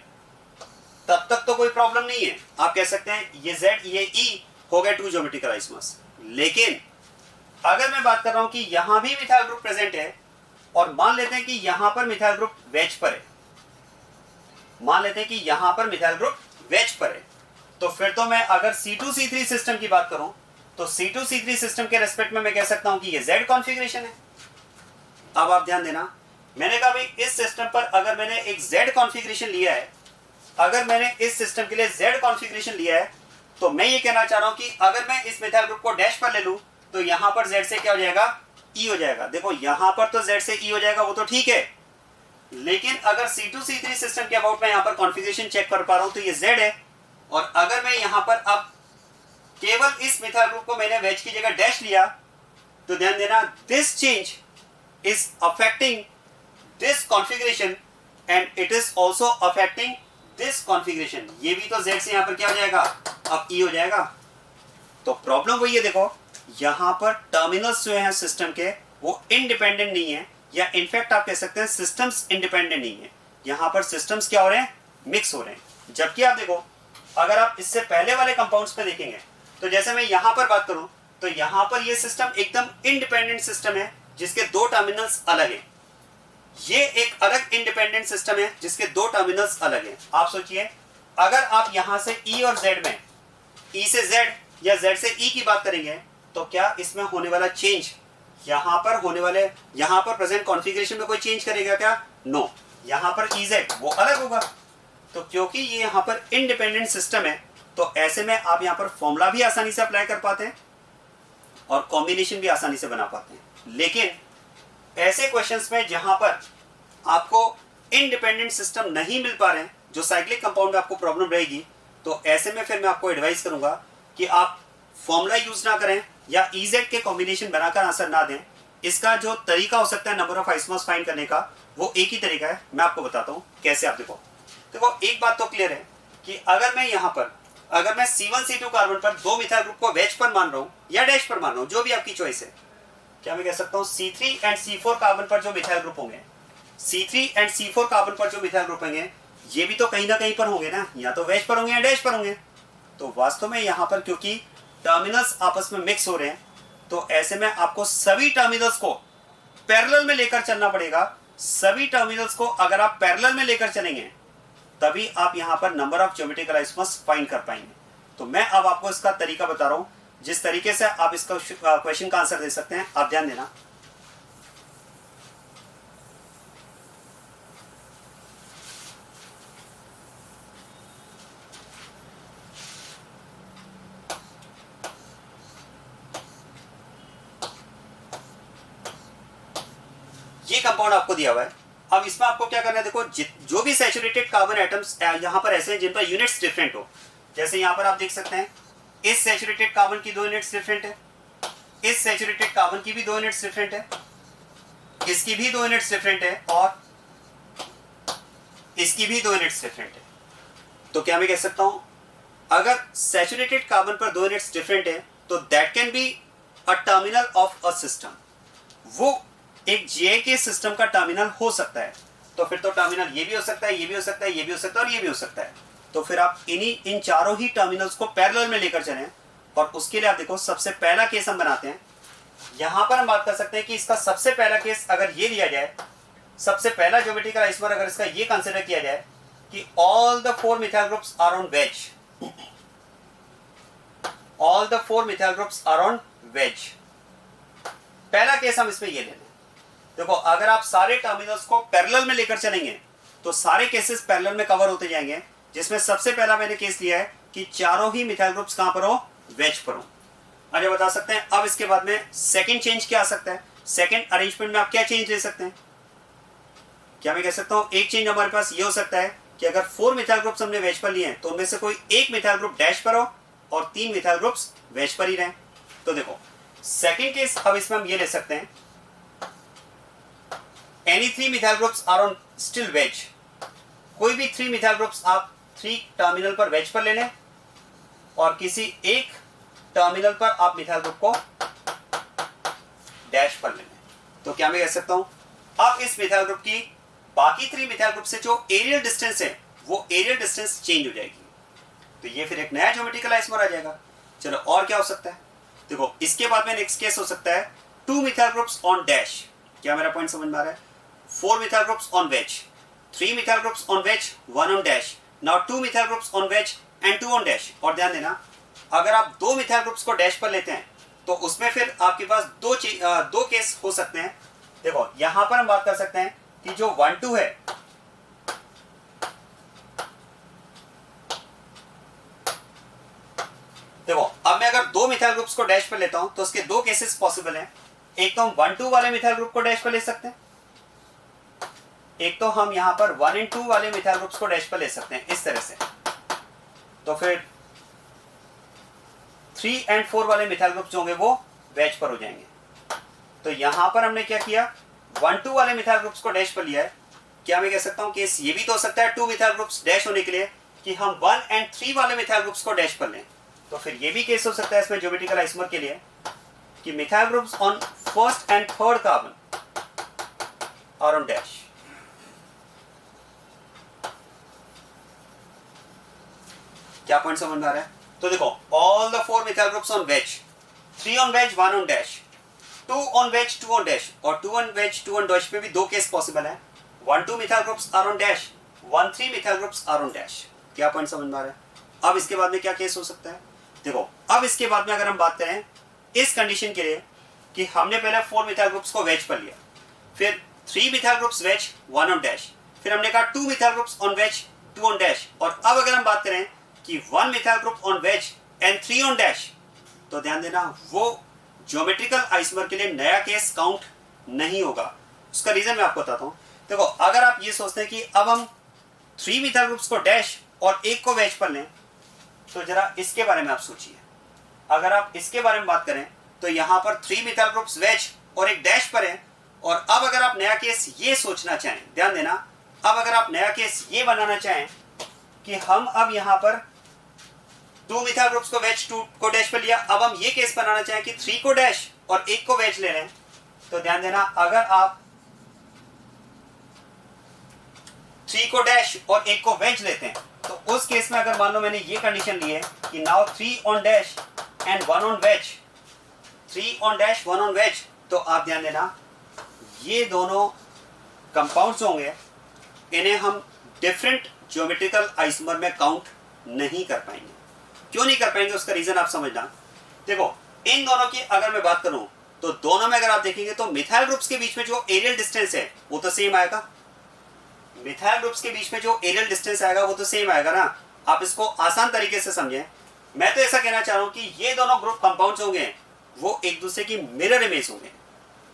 तब तक तो कोई प्रॉब्लम नहीं है, आप कह सकते हैं ये Z ये E हो गए 2 ज्योमेट्रिकल आइसोमर्स। लेकिन अगर मैं बात कर रहा हूं कि यहां भी मिथाइल ग्रुप प्रेजेंट है और मान लेते हैं कि यहां पर मिथाइल ग्रुप वेज पर है, तो फिर तो मैं अगर C2C3 सिस्टम की बात करूं तो C2C3 सिस्टम के रेस्पेक्ट में मैं कह सकता हूं कि ये Z कॉन्फ़िगरेशन है। अब आप ध्यान देना, मैंने कहा भाई इस सिस्टम पर अगर मैंने एक Z कॉन्फ़िगरेशन लिया है, अगर मैंने इस सिस्टम के लिए Z कॉन्फ़िगरेशन लिया है, तो मैं ये कहना चाह रहा हूं कि अगर मैं इस मिथाइल ग्रुप को डैश पर ले लूं तो यहां पर Z से क्या हो जाएगा, E हो जाएगा। देखो यहां पर तो Z से E हो जाएगा, वो तो ठीक है, लेकिन अगर C2C3 सिस्टम के अबाउट में यहां पर कॉन्फ़िगरेशन चेक कर पा रहा हूं तो ये Z है, और अगर मैं यहां पर अब केवल इस मिथाइल ग्रुप को मैंने वेज की जगह डैश लिया, तो ध्यान देना this change is affecting this configuration and it is also affecting this configuration. ये भी तो Z से यहां पर क्या हो जाएगा, अब E हो जाएगा। तो प्रॉब्लम वही है, देखो यहां पर टर्मिनल्स जो हैं सिस्टम के वो इंडिपेंडेंट नहीं है, या इनफैक्ट आप कह सकते हैं सिस्टम्स इंडिपेंडेंट नहीं है। यहाँ पर सिस्टम्स क्या हो रहे हैं, मिक्स हो रहे हैं। जबकि आप देखो अगर आप इससे पहले वाले कंपाउंड्स पे देखेंगे तो जैसे मैं यहाँ पर बात करूं तो यहाँ पर ये सिस्टम एकदम इंडिपेंडेंट सिस्टम है जिसके दो टर्मिनल्स अलग हैं। ये एक अलग इंडिपेंडेंट सिस्टम है जिसके दो टर्मिनल्स अलग हैं। आप सोचिए अगर आप यहाँ से E और Z में E से Z या Z से E की बात करेंगे तो क्या इसमें होने वाला चेंज यहाँ पर होने वाले यहाँ पर प्रेजेंट कॉन्फ़िगरेशन में कोई चेंज करेगा क्या? नो। यहाँ पर EZ वो अलग होगा। तो क्योंकि ये यहाँ पर इंडिपेंडेंट सिस्टम है तो ऐसे में आप यहाँ पर फॉर्मूला भी आसानी से अप्लाई कर पाते हैं और कॉम्बिनेशन भी आसानी से बना पाते हैं। लेकिन ऐसे क्वेश्चंस में जहां पर आपको इंडिपेंडेंट सिस्टम नहीं मिल पा रहे हैं, जो साइक्लिक कंपाउंड में आपको प्रॉब्लम रहेगी, तो ऐसे में फिर मैं आपको एडवाइस करूंगा कि आप फॉर्मूला यूज ना करें या EZ के कॉम्बिनेशन बनाकर आंसर ना दें। इसका जो तरीका हो सकता है नंबर ऑफ आइसोमर्स फाइंड करने का, वो एक ही तरीका है। मैं आपको बताता हूँ कैसे। आप देखो एक बात तो क्लियर है कि अगर मैं यहाँ पर अगर मैं C1C2 कार्बन पर दो मिथाइल ग्रुप को वेज पर मान रहा हूँ या डैश पर मान रहा हूँ, जो भी आपकी चॉइस है, क्या मैं कह सकता हूँ C3 एंड C4 कार्बन पर जो मिथाइल ग्रुप होंगे, C3 एंड C4 कार्बन पर जो मिथाइल ग्रुप होंगे, ये भी तो कहीं ना कहीं पर होंगे ना, या तो वेज पर होंगे या डैश पर होंगे। तो वास्तव में यहाँ पर क्योंकि टर्मिनल्स आपस में मिक्स हो रहे हैं तो ऐसे में आपको सभी टर्मिनल्स को पैरेलल में लेकर चलना पड़ेगा। सभी टर्मिनल्स को अगर आप पैरेलल में लेकर चलेंगे तभी आप यहाँ पर number of geometrical isomers find कर पाएंगे। तो मैं अब आपको इसका तरीका बता रहा हूँ जिस तरीके से आप इसका क्वेश्चन का आंसर दे सकते हैं। आप ध्यान देना। ये कंपाउंड आपको दिया हुआ है। अब इसमें आपको क्या करना है, देखो जो भी सैचुरेटेड कार्बन एटम्स यहाँ पर ऐसे हैं जिन पर यूनिट्स डिफरेंट हो, जैसे यहाँ पर आप देख सकते हैं इस सैचुरेटेड कार्बन की दो यूनिट्स डिफरेंट है, इस सैचुरेटेड कार्बन की भी दो यूनिट्स डिफरेंट है, इसकी भी दो यूनिट्स डिफरेंट है और इसकी भी दो यूनिट्स डिफरेंट है। तो क्या मैं कह सकता हूं अगर सैचुरेटेड कार्बन पर दो यूनिट्स डिफरेंट है तो that can be a terminal of a system. वो एक जे के सिस्टम का टर्मिनल हो सकता है। तो फिर तो टर्मिनल ये भी हो सकता है, ये भी हो सकता है, ये भी हो सकता है और ये भी हो सकता है। तो फिर आप इन चारों ही टर्मिनल्स को पैरेलल में लेकर चलें और उसके लिए आप देखो सबसे पहला केस हम बनाते हैं। यहां पर हम बात कर सकते हैं कि इसका सबसे पहला केस अगर ये लिया जाए, सबसे पहला ज्योमेट्रिकल आइसोमर अगर इसका ये कंसीडर किया जाए कि all the four methyl groups are on wedge, all the four methyl groups are on wedge, पहला केस हम इसमें ये ले लें। देखो अगर आप सारे टर्मिनल्स को पैरेलल में लेकर चलेंगे तो सारे केसेस पैरेलल में कवर होते जाएंगे, जिसमें सबसे पहला मैंने केस लिया है कि चारों ही मिथाइल ग्रुप्स कहां पर हो, वेज पर हो। अरे बता सकते हैं अब इसके बाद में सेकंड चेंज क्या आ सकता है, सेकंड अरेंजमेंट में आप क्या चेंज ले सकते हैं। क्या मैं कह सकता हूं एक चेंज हमारे पास ये हो सकता है कि अगर 4 मिथाइल ग्रुप्स हमने वेज पर लिए हैं तो उनमें से कोई एक मिथाइल ग्रुप डैश पर हो और 3 मिथाइल ग्रुप्स वेज पर ही रहें। तो देखो सेकंड केस अब इसमें हम ये ले सकते हैं any 3 methyl groups are on still wedge। कोई भी 3 methyl groups आप 3 टर्मिनल पर वेज पर ले लें और किसी एक टर्मिनल पर आप मिथाइल ग्रुप को डैश पर ले लें। तो क्या मैं कह सकता हूं अब इस मिथाइल ग्रुप की बाकी 3 मिथाइल ग्रुप से जो एरियल डिस्टेंस है वो एरियल डिस्टेंस चेंज हो जाएगी। तो ये फिर एक नया ज्योमेट्रिकल आइसोमर आ जाएगा। चलो और क्या हो सकता है, देखो इसके बाद में नेक्स्ट केस हो सकता है 2 मिथाइल ग्रुप्स ऑन डैश। क्या मेरा पॉइंट समझ में आ रहा है, 4 methyl groups on wedge, 3 methyl groups on wedge, 1 on dash, now 2 methyl groups on wedge and 2 on dash। और ध्यान देना अगर आप 2 methyl groups को डैश पर लेते हैं तो उसमें फिर आपके पास दो केस हो सकते हैं। देखो यहां पर हम बात कर सकते हैं कि जो 1-2 है, देखो अब मैं अगर 2 मिथाइल ग्रुप्स को डैश पर लेता हूं तो उसके दो केसेस पॉसिबल हैं। एक तो हम 1-2 वाले मिथाइल ग्रुप को डैश पर ले सकते हैं, एक तो हम यहां पर 1 and 2 वाले मिथाइल ग्रुप्स को डैश पर ले सकते हैं इस तरह से। तो फिर 3 and 4 वाले मिथाइल ग्रुप्स होंगे वो वेज पर हो जाएंगे। तो यहां पर हमने क्या किया, 1-2 वाले मिथाइल ग्रुप्स को डैश पर लिया है। क्या मैं कह सकता हूं केस ये भी तो हो सकता है 2 मिथाइल ग्रुप्स डैश होने के लिए कि हम 1 and 3 वाले मिथाइल ग्रुप्स को डैश पर लें। तो फिर ये भी केस हो सकता है इसमें ज्योमेट्रिकल आइसोमर के लिए कि methyl groups on first and third carbon are on dash. क्या पॉइंट समझ में आ रहा है? तो देखो all the 4 methyl groups on wedge, 3 on wedge 1 on dash, 2 on wedge 2 on dash, और 2 ऑन वेज 2 ऑन डैश पे भी 2 केस पॉसिबल है। 1 2 methyl groups are on dash, 1 3 methyl groups are on dash. क्या पॉइंट समझ में आ रहा है? अब इसके बाद में क्या केस हो सकता है? देखो अब इसके बाद में अगर हम बात करें इस कंडीशन के लिए कि हमने पहले 4 मिथाइल ग्रुप्स को वेज पर लिया, फिर 3 methyl groups wedge 1 on dash, फिर हमने कहा 2 methyl groups on wedge 2 on dash, और अब अगर हम बात करें कि 1 methyl group on wedge and 3 on dash, तो ध्यान देना वो ज्योमेट्रिकल आइसोमर के लिए नया केस काउंट नहीं होगा। उसका रीजन मैं आपको बताता हूं। देखो अगर आप ये सोचते हैं कि अब हम 3 मिथाइल ग्रुप्स को डैश और एक को वेज पर लें, तो जरा इसके बारे में आप सोचिए। अगर आप इसके बारे में बात करें तो यहां पर 3 मिथाइल ग्रुप्स वेज और एक डैश पर है, और अब अगर आप नया केस ये सोचना चाहें, ध्यान देना, अब अगर आप नया केस ये बनाना चाहें कि हम अब यहां पर 2 मिथाइल ग्रुप्स को वेज 2 को डैश पर लिया, अब हम ये केस बनाना चाहें कि 3 को डैश और एक को वेज ले रहे हैं, तो ध्यान देना अगर आप 3 को डैश और एक को वेज लेते हैं, तो उस केस में अगर मान लो मैंने ये कंडीशन ली है कि now 3 on dash and 1 on wedge, 3 on dash 1 on wedge, तो आप ध्यान देना ये दोनों कंपाउंड्स होंगे, इन्हें हम डिफरेंट ज्योमेट्रिकल आइसोमर में काउंट नहीं कर पाएंगे। क्यों नहीं कर पाएंगे उसका रीजन आप समझना। देखो इन दोनों की अगर मैं बात करूं तो दोनों में अगर आप देखेंगे तो मिथाइल ग्रुप्स के बीच में जो एरियल डिस्टेंस है वो तो सेम आएगा। मिथाइल ग्रुप्स के बीच में जो एरियल डिस्टेंस आएगा वो तो सेम आएगा ना। आप इसको आसान तरीके से समझें। मैं तो ऐसा कहना चाह रहा हूं कि ये दोनों ग्रुप कंपाउंड्स होंगे वो एक दूसरे की मिरर इमेज होंगे।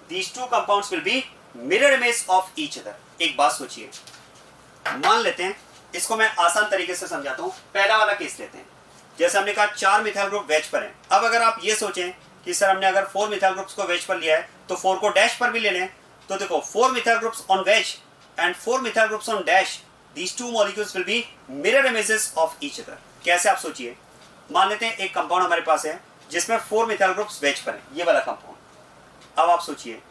These two compounds will be mirror image of each other. एक बात सोचिए, मान लेते हैं, इसको मैं आसान तरीके से समझाता हूं। पहला वाला केस लेते हैं, जैसे हमने कहा 4 मिथाइल ग्रुप वेज पर है। अब अगर आप ये सोचें कि सर हमने अगर 4 मिथाइल ग्रुप्स को वेज पर लिया है तो 4 को डैश पर भी ले लें, तो देखो 4 methyl groups on wedge and 4 methyl groups on dash, these two molecules will be mirror images of each other। कैसे आप सोचिए, मान लेते हैं एक कंपाउंड हमारे पास है जिसमें 4 methyl groups वेज पर है, ये वाला कंपाउंड। अब आप सोचिए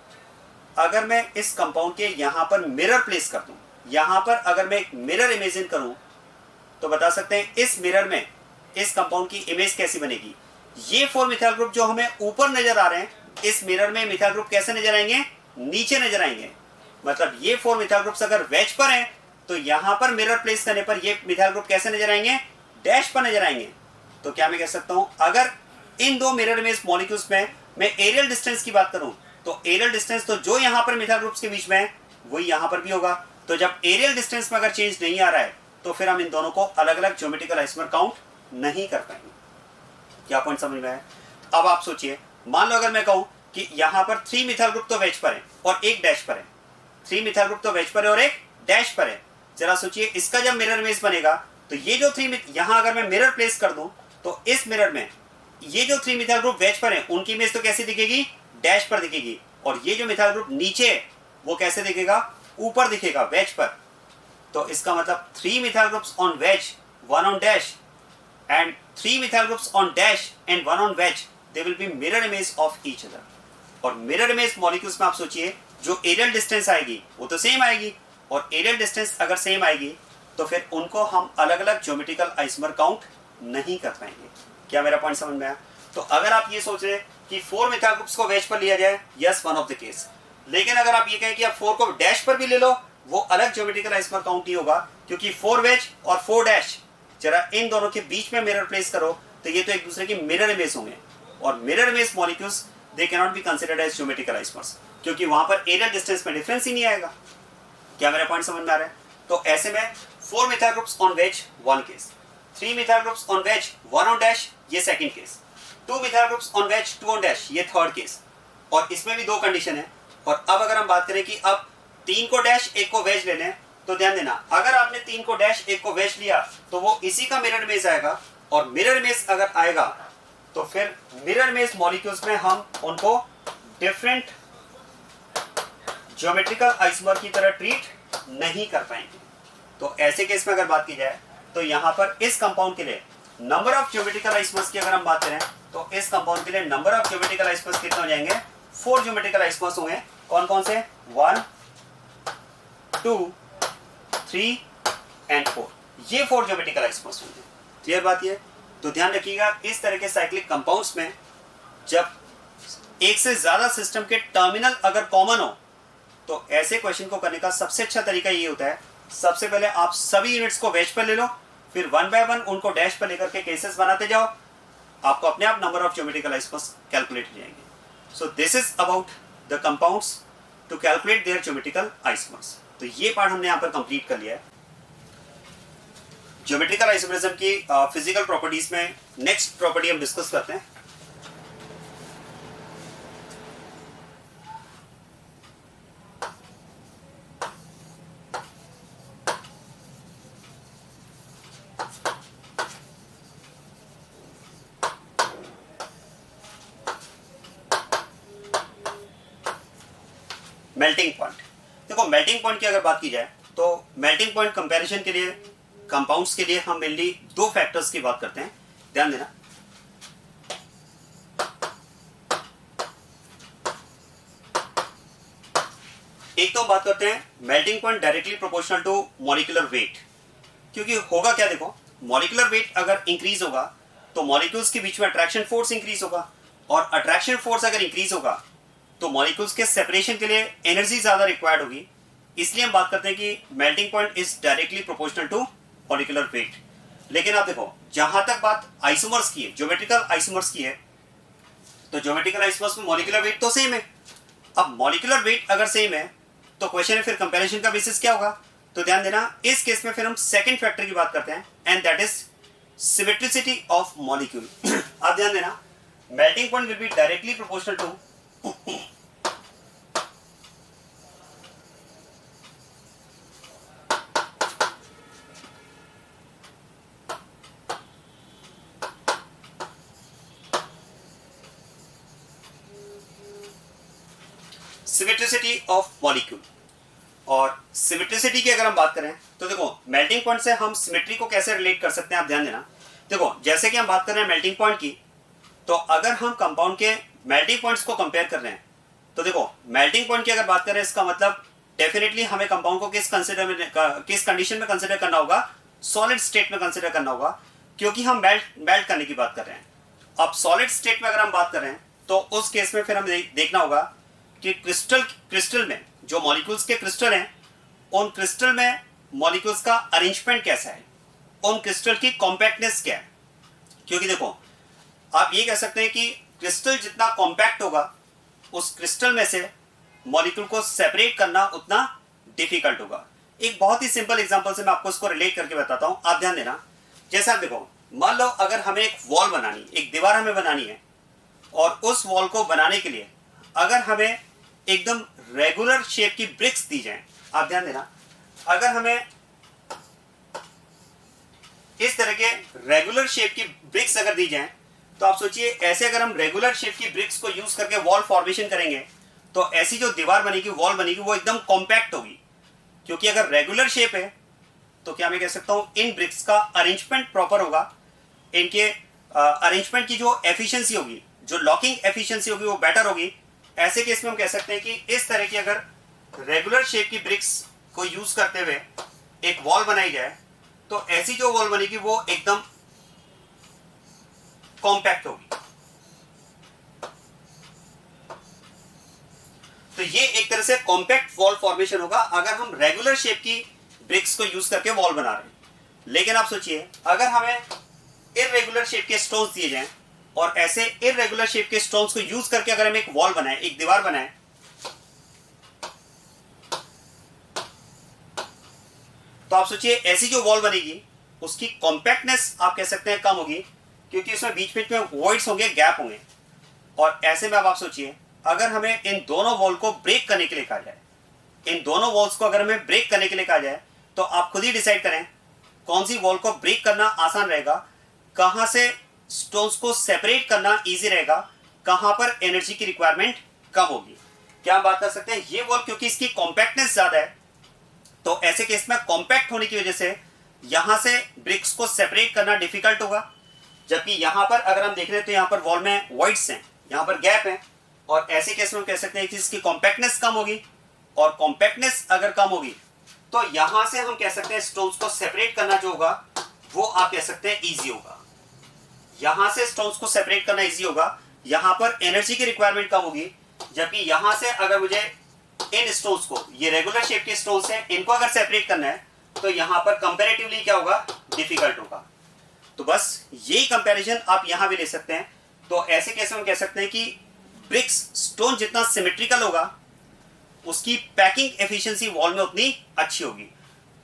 अगर मैं इस कंपाउंड के यहां पर मिरर प्लेस कर दूं, यहां पर अगर मैं एक मिरर इमेजिन करूं, तो बता सकते हैं इस मिरर में इस कंपाउंड की इमेज कैसी बनेगी। ये 4 मिथाइल ग्रुप जो हमें ऊपर नजर आ रहे हैं, इस मिरर में मिथाइल ग्रुप कैसे नजर आएंगे, नीचे नजर आएंगे। मतलब ये 4 मिथाइल ग्रुप्स अगर वेज पर हैं तो यहां पर मिरर प्लेस करने पर ये मिथाइल ग्रुप कैसे नजर आएंगे, डैश पर नजर आएंगे। तो क्या मैं कह सकता हूं, अगर इन दो मिरर इमेज मॉलिक्यूल्स में मैं एरियल डिस्टेंस की बात करूं, तो एरियल डिस्टेंस तो जो यहां पर मिथाइल ग्रुप्स के बीच में है वही यहां पर भी होगा। तो जब एरियल डिस्टेंस में अगर चेंज नहीं आ रहा है तो फिर हम इन दोनों को अलग अलग ज्योमेट्रिकल आइसोमर काउंट नहीं कर पाएंगे। क्या पॉइंट समझ में आया? अब आप सोचिए, मान लो अगर मैं कहूं कि यहां पर 3 मिथाइल ग्रुप तो वेज पर है और एक डैश पर है, 3 मिथाइल ग्रुप तो वेज पर है और एक डैश पर है। जरा सोचिए इसका जब मिरर इमेज बनेगा तो ये जो 3 यहां अगर मैं मिरर प्लेस कर दूं तो इस मिरर में ये जो 3 मिथाइल ग्रुप वेज पर है उनकी इमेज तो कैसी दिखेगी, डैश पर दिखेगी, और ये जो मिथाइल ग्रुप नीचे वो कैसे दिखेगा, ऊपर दिखेगा, वेज पर। तो इसका मतलब 3 methyl groups on wedge 1 on dash and 3 methyl groups on dash and 1 on wedge, they will be mirror image of each other। और mirror image molecules में आप सोचिए जो एरियल डिस्टेंस आएगी वो तो सेम आएगी, और एरियल डिस्टेंस अगर सेम आएगी तो फिर उनको हम अलग अलग ज्योमेट्रिकल आइसोमर काउंट नहीं कर पाएंगे। क्या मेरा पॉइंट समझ में आया? तो अगर आप ये सोच रहे हैं कि 4 मिथाइल ग्रुप्स को वेज पर लिया जाए, yes one of the case. लेकिन अगर आप ये कहें कि आप 4 को डैश पर भी ले लो, वो अलग ज्योमेट्रिकल आइसोमर काउंट नहीं होगा, क्योंकि 4 वेज और 4 डैश जरा इन दोनों के बीच में मिरर प्लेस करो तो ये तो एक दूसरे की मिरर इमेज होंगे, और mirror image molecules they can not be considered as geometrical isomers, क्योंकि वहां पर एरियल डिस्टेंस में डिफरेंस ही नहीं आएगा। क्या मेरा पॉइंट समझ में आ रहा है? तो ऐसे में 4 methyl groups on wedge 1 case, 3 methyl groups on wedge 1 on dash ये second case, 2 methyl groups on wedge 2 on dash ये थर्ड केस, और इसमें भी 2 कंडीशन है। और अब अगर हम बात करें कि अब 3 को डैश 1 को वेज ले लें, तो ध्यान देना अगर आपने 3 को डैश 1 को वेज लिया तो वो इसी का मिरर इमेज आएगा, और मिरर इमेज अगर आएगा तो फिर मिरर इमेज मॉलिक्यूल्स में हम उनको डिफरेंट ज्योमेट्रिकल आइसोमर की तरह ट्रीट नहीं कर पाएंगे। तो ऐसे केस में अगर बात की जाए तो यहां पर इस कंपाउंड के लिए नंबर ऑफ ज्योमेट्रिकल आइसोमर्स की अगर हम बात करें तो इस कंपाउंड के लिए नंबर ऑफ ज्योमेट्रिकल आइसोमर्स कितने हो जाएंगे, 4 ज्योमेट्रिकल आइसोमर्स होंगे। कौन कौन से, 1 2, 3 एंड 4, ये 4 ज्योमेट्रिकल आइसोमर्स होंगे। क्लियर बात ये? तो ध्यान रखिएगा, इस तरह के साइक्लिक कंपाउंड्स में जब एक से ज्यादा सिस्टम के टर्मिनल अगर कॉमन हो तो ऐसे क्वेश्चन को करने का सबसे अच्छा तरीका ये होता है, सबसे पहले आप सभी यूनिट्स को वेज पर ले लो, फिर वन बाय वन उनको डैश पर लेकर के केसेस बनाते जाओ, आपको अपने आप number of geometrical isomers calculate हो जाएंगे। So this is about the compounds to calculate their geometrical isomers. तो ये पार्ट हमने यहाँ पर कंप्लीट कर लिया है। ज्योमेट्रिकल आइसोमरिज्म की फिजिकल प्रॉपर्टीज में नेक्स्ट प्रॉपर्टी हम डिस्कस करते हैं। Melting point. देखो, मेल्टिंग पॉइंट की अगर बात की जाए तो मेल्टिंग पॉइंट कंपैरिजन के लिए, कंपाउंड्स के लिए हम मेनली दो फैक्टर्स की बात करते हैं, ध्यान देना। एक तो हम बात करते हैं melting point directly proportional to molecular weight, क्योंकि होगा क्या, देखो मॉलिक्यूलर वेट अगर इंक्रीज होगा तो मॉलिक्यूल्स के बीच में अट्रैक्शन फोर्स इंक्रीज होगा, और अट्रैक्शन फोर्स अगर इंक्रीज होगा तो मॉलिक्यूल्स के सेपरेशन के लिए एनर्जी ज्यादा रिक्वायर्ड होगी। इसलिए हम बात करते हैं कि melting point is directly proportional to molecular weight. लेकिन आप देखो, जहां तक बात आइसोमर्स की है, ज्योमेट्रिकल आइसोमर्स की है, तो ज्योमेट्रिकल आइसोमर्स में मॉलिक्यूलर वेट तो सेम है। अब मॉलिक्यूलर वेट अगर सेम है तो क्वेश्चन है फिर कंपैरिजन का बेसिस क्या होगा। तो ध्यान देना, इस केस में फिर हम सेकंड फैक्टर की बात करते हैं, and that is symmetricity of molecule. आप ध्यान देना, melting point will be directly proportional to symmetricity of molecule. और सिमेट्रिसिटी की अगर हम बात करें तो देखो, मेल्टिंग पॉइंट से हम सिमेट्री को कैसे रिलेट कर सकते हैं, आप ध्यान देना। देखो, जैसे कि हम बात कर रहे हैं मेल्टिंग पॉइंट की, तो अगर हम कंपाउंड के मेल्टिंग पॉइंट्स को कंपेयर कर रहे हैं तो देखो, मेल्टिंग पॉइंट की अगर बात करें, इसका मतलब डेफिनेटली हमें कंपाउंड को किस कंडीशन में कंसिडर करना होगा, सॉलिड स्टेट में कंसिडर करना होगा, क्योंकि हम मेल्ट करने की बात कर रहे हैं। अब सॉलिड स्टेट में अगर हम बात कर रहे हैं तो उस केस में फिर हम देखना होगा कि क्रिस्टल में जो मॉलिक्यूल्स के क्रिस्टल हैं, उन क्रिस्टल में मॉलिक्यूल्स का अरेंजमेंट कैसा है, उन क्रिस्टल की कॉम्पैक्टनेस क्या है। क्योंकि देखो, आप ये कह सकते हैं कि क्रिस्टल जितना कॉम्पैक्ट होगा, उस क्रिस्टल में से मॉलिक्यूल को सेपरेट करना उतना डिफिकल्ट होगा। एक बहुत ही सिंपल एग्जांपल से मैं आपको इसको रिलेट करके बताता हूं, आप ध्यान देना। जैसा आप देखो, मान लो अगर हमें एक वॉल बनानी, एक दीवार हमें बनानी है, और उस वॉल को बनाने के लिए अगर हमें एकदम रेगुलर शेप की ब्रिक्स दी जाए, आप ध्यान देना, अगर हमें इस तरह के रेगुलर शेप की ब्रिक्स अगर दी जाए, तो आप सोचिए, ऐसे अगर हम रेगुलर शेप की ब्रिक्स को यूज करके वॉल फॉर्मेशन करेंगे तो ऐसी जो दीवार बनेगी, वॉल बनेगी, वो एकदम कॉम्पैक्ट होगी। क्योंकि अगर रेगुलर शेप है तो क्या मैं कह सकता हूं, इन ब्रिक्स का अरेंजमेंट प्रॉपर होगा, इनके अरेंजमेंट की जो एफिशिएंसी होगी, जो लॉकिंग एफिशिएंसी होगी, वो बेटर होगी। ऐसे केस में हम कह सकते हैं कि इस तरह की अगर रेगुलर शेप की ब्रिक्स को यूज करते हुए एक वॉल बनाई जाए तो ऐसी जो वॉल बनेगी वो एकदम कॉम्पैक्ट होगी। तो ये एक तरह से कॉम्पैक्ट वॉल फॉर्मेशन होगा अगर हम रेगुलर शेप की ब्रिक्स को यूज करके वॉल बना रहे हैं। लेकिन आप सोचिए, अगर हमें इररेगुलर शेप के स्टोन्स दिए जाएं और ऐसे इररेगुलर शेप के स्टोन्स को यूज करके अगर हम एक वॉल बनाए, एक दीवार बनाए, तो आप सोचिए ऐसी जो वॉल बनेगी उसकी कॉम्पैक्टनेस आप कह सकते हैं कम होगी, क्योंकि उसमें बीच बीच में वॉइड्स होंगे, गैप होंगे। और ऐसे में अब आप सोचिए, अगर हमें इन दोनों वॉल को ब्रेक करने के लिए कहा जाए, इन दोनों वॉल्स को अगर हमें ब्रेक करने के लिए कहा जाए, तो आप खुद ही डिसाइड करें कौन सी वॉल को ब्रेक करना आसान रहेगा, कहां से स्टोन्स को सेपरेट करना इजी रहेगा, कहां पर एनर्जी की रिक्वायरमेंट कम होगी। क्या हम बात कर सकते हैं, ये वॉल क्योंकि इसकी कॉम्पैक्टनेस ज्यादा है, तो ऐसे केस में कॉम्पैक्ट होने की वजह से यहां से ब्रिक्स को सेपरेट करना डिफिकल्ट होगा। जबकि यहां पर अगर हम देख रहे हैं तो यहां पर वॉल में वॉइड्स हैं, यहां पर गैप है, और ऐसे केस में हम कह सकते हैं कि इसकी कॉम्पैक्टनेस कम होगी, और कॉम्पैक्टनेस अगर कम होगी तो यहां से हम कह सकते हैं स्टोन्स को सेपरेट करना जो होगा वो आप कह सकते हैं इजी होगा। यहां से स्टोन्स को सेपरेट करना इजी होगा, यहां पर एनर्जी की रिक्वायरमेंट कम होगी, जबकि यहां से अगर मुझे इन स्टोन्स को, ये रेगुलर शेप के स्टोन्स हैं, इनको अगर सेपरेट करना है तो यहां पर कंपैरेटिवली क्या होगा, डिफिकल्ट होगा। तो बस यही कंपैरिजन आप यहां भी ले सकते हैं। तो ऐसे केस में हम कह सकते हैं कि ब्रिक्स स्टोन जितना सिमेट्रिकल होगा उसकी पैकिंग एफिशिएंसी वॉल में उतनी अच्छी होगी,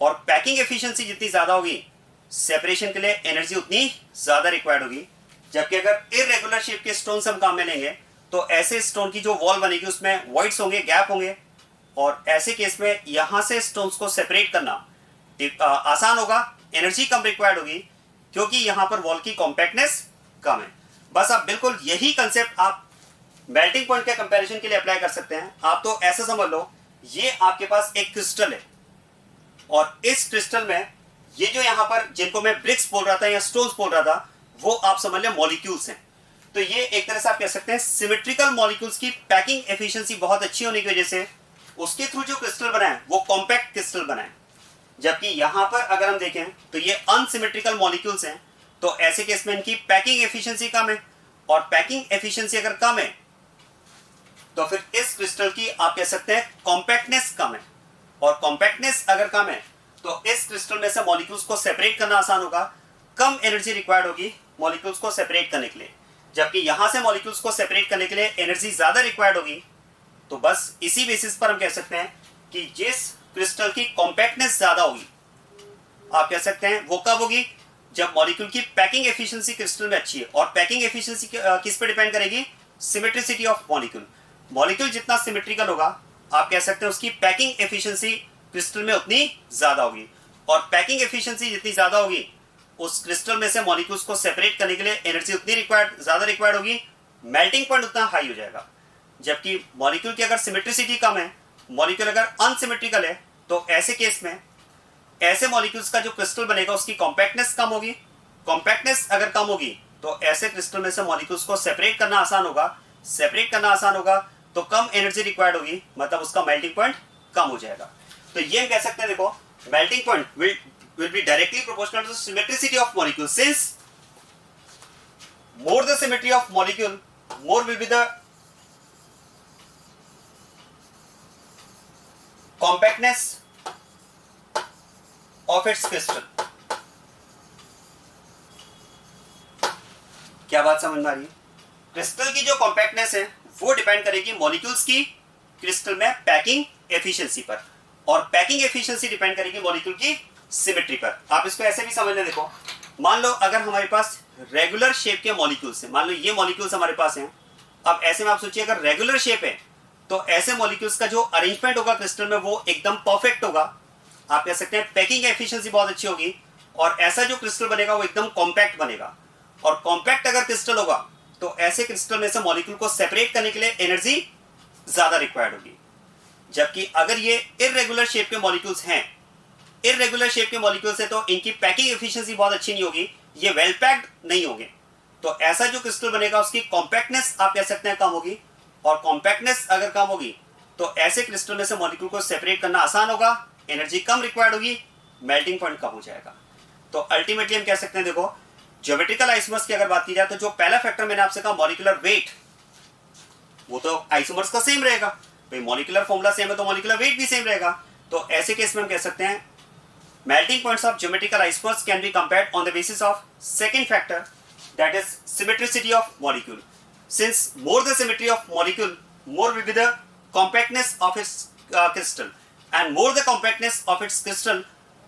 और पैकिंग एफिशिएंसी जितनी ज्यादा होगी सेपरेशन के लिए एनर्जी उतनी ज्यादा रिक्वायर्ड होगी। जबकि अगर इरेगुलर शेप के स्टोन हम काम में लेंगे तो ऐसे स्टोन की जो वॉल बनेगी उसमें वॉइड्स होंगे, गैप होंगे, और ऐसे केस में यहां से स्टोन्स को सेपरेट करना आसान होगा, एनर्जी कम रिक्वायर्ड होगी, क्योंकि यहां पर वॉल की कॉम्पैक्टनेस कम है। बस आप बिल्कुल यही कंसेप्ट आप मेल्टिंग पॉइंट के कंपैरिजन के लिए अप्लाई कर सकते हैं। आप तो ऐसा समझ लो, ये आपके पास एक क्रिस्टल है, और इस क्रिस्टल में ये जो यहां पर जिनको मैं ब्रिक्स बोल रहा था या स्टोन्स बोल रहा था, वो आप समझ लें मॉलिक्यूल्स हैं। तो ये एक तरह से आप कह सकते हैं सिमेट्रिकल मॉलिक्यूल्स की पैकिंग एफिशिएंसी बहुत अच्छी होने की वजह से उसके थ्रू जो क्रिस्टल बना है वो कॉम्पैक्ट क्रिस्टल बना है। जबकि यहां पर अगर हम देखें तो ये अनसिमेट्रिकल मॉलिक्यूल्स हैं, तो ऐसे केस में इनकी पैकिंग एफिशिएंसी कम है, और पैकिंग एफिशिएंसी अगर कम है तो फिर इस क्रिस्टल की आप कह सकते हैं कॉम्पैक्टनेस कम है, और कॉम्पैक्टनेस अगर कम है तो इस क्रिस्टल में से मॉलिक्यूल्स को सेपरेट करना आसान होगा, कम एनर्जी रिक्वायर्ड होगी मॉलिक्यूल्स को सेपरेट करने के लिए। जबकि यहां से मॉलिक्यूल्स को सेपरेट करने के लिए एनर्जी ज्यादा रिक्वायर्ड होगी। तो बस इसी बेसिस पर हम कह सकते हैं कि जिस क्रिस्टल की कॉम्पैक्टनेस ज्यादा होगी, आप कह सकते हैं वो कब होगी, जब मॉलिक्यूल की पैकिंग एफिशिएंसी क्रिस्टल में अच्छी है। और पैकिंग एफिशिएंसी किस पे डिपेंड करेगी, सिमेट्रिसिटी ऑफ मॉलिक्यूल। मॉलिक्यूल जितना सिमेट्रिकल होगा आप कह सकते हैं उसकी पैकिंग एफिशिएंसी क्रिस्टल में उतनी ज्यादा होगी, और पैकिंग एफिशिएंसी जितनी ज्यादा होगी उस क्रिस्टल में से मॉलिक्यूल्स को सेपरेट करने के लिए एनर्जी उतनी ज्यादा रिक्वायर्ड होगी, मेल्टिंग पॉइंट उतना हाई हो जाएगा। जबकि मॉलिक्यूल की अगर सिमेट्रिसिटी कम है, मॉलिक्यूल अगर अनसिमेट्रिकल है, तो ऐसे केस में ऐसे मॉलिक्यूल्स का जो क्रिस्टल बनेगा उसकी कॉम्पैक्टनेस कम होगी। कॉम्पैक्टनेस अगर कम होगी तो ऐसे क्रिस्टल में से मॉलिक्यूल्स को सेपरेट करना आसान होगा, सेपरेट करना आसान होगा तो कम एनर्जी रिक्वायर्ड होगी, मतलब उसका मेल्टिंग पॉइंट कम हो जाएगा। तो ये हम कह सकते हैं, देखो melting point will be directly proportional to the symmetricity of molecule. Since more the symmetry of molecule, more will be the compactness of its crystal. क्या बात समझ में आ रही है? क्रिस्टल की जो कॉम्पैक्टनेस है वो डिपेंड करेगी मॉलिक्यूल्स की क्रिस्टल में पैकिंग एफिशिएंसी पर, और पैकिंग एफिशिएंसी डिपेंड करेगी मॉलिक्यूल की सिमेट्री पर। आप इसको ऐसे भी समझ लें, देखो मान लो अगर हमारे पास रेगुलर शेप के मॉलिक्यूल्स हैं, मान लो ये मॉलिक्यूल्स हमारे पास हैं, अब ऐसे में आप सोचिए अगर रेगुलर शेप है तो ऐसे मॉलिक्यूल्स का जो अरेंजमेंट होगा क्रिस्टल में वो एकदम परफेक्ट होगा, आप कह सकते हैं पैकिंग एफिशिएंसी बहुत अच्छी होगी, और ऐसा जो क्रिस्टल बनेगा वो एकदम कॉम्पैक्ट बनेगा। और कॉम्पैक्ट अगर क्रिस्टल होगा तो ऐसे क्रिस्टल में से मॉलिक्यूल को सेपरेट करने के लिए एनर्जी ज्यादा रिक्वायर्ड होगी। जबकि अगर ये इरेगुलर शेप के मॉलिक्यूल्स हैं, इरेगुलर शेप के मॉलिक्यूल्स है तो इनकी पैकिंग एफिशिएंसी बहुत अच्छी नहीं होगी, ये वेल पैक्ड नहीं होंगे, तो ऐसा जो क्रिस्टल बनेगा उसकी कॉम्पैक्टनेस आप कह सकते हैं कम होगी, और कॉम्पैक्टनेस अगर कम होगी तो ऐसे क्रिस्टल में से मॉलिक्यूल को सेपरेट करना आसान होगा, एनर्जी कम रिक्वायर्ड होगी, मेल्टिंग पॉइंट कम हो जाएगा। तो अल्टीमेटली हम कह सकते हैं, देखो ज्योमेट्रिकल आइसोमर्स की अगर बात की जाए तो जो पहला फैक्टर मैंने आपसे कहा मॉलिक्यूलर वेट, वो तो आइसोमर्स का सेम रहेगा, भाई मॉलिक्यूलर फॉर्मूला सेम है तो मॉलिक्यूलर वेट भी सेम रहेगा। तो ऐसे केस में हम कह सकते हैं melting points of geometrical isomers can be compared on the basis of second factor, that is symmetricity of molecule. Since more the symmetry of molecule, more will be the compactness of its crystal, and more the compactness of its crystal,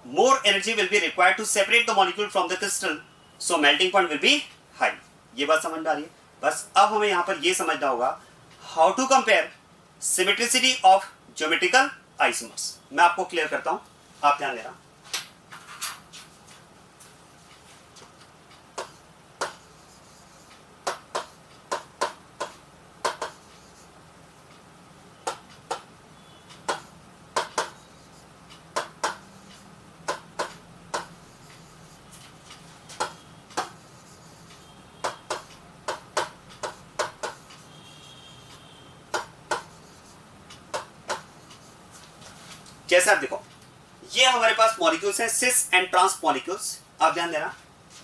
more energy will be required to separate the molecule from the crystal, so melting point will be high. ये बात समझ में आ रही है? बस अब हमें यहाँ पर ये समझना होगा how to compare symmetricity of geometrical isomers. मैं आपको क्लियर करता हूँ, आप ध्यान देना। जैसे आप देखो ये हमारे पास मॉलिक्यूल्स हैं सिस एंड ट्रांस मॉलिक्यूल्स, आप ध्यान देना,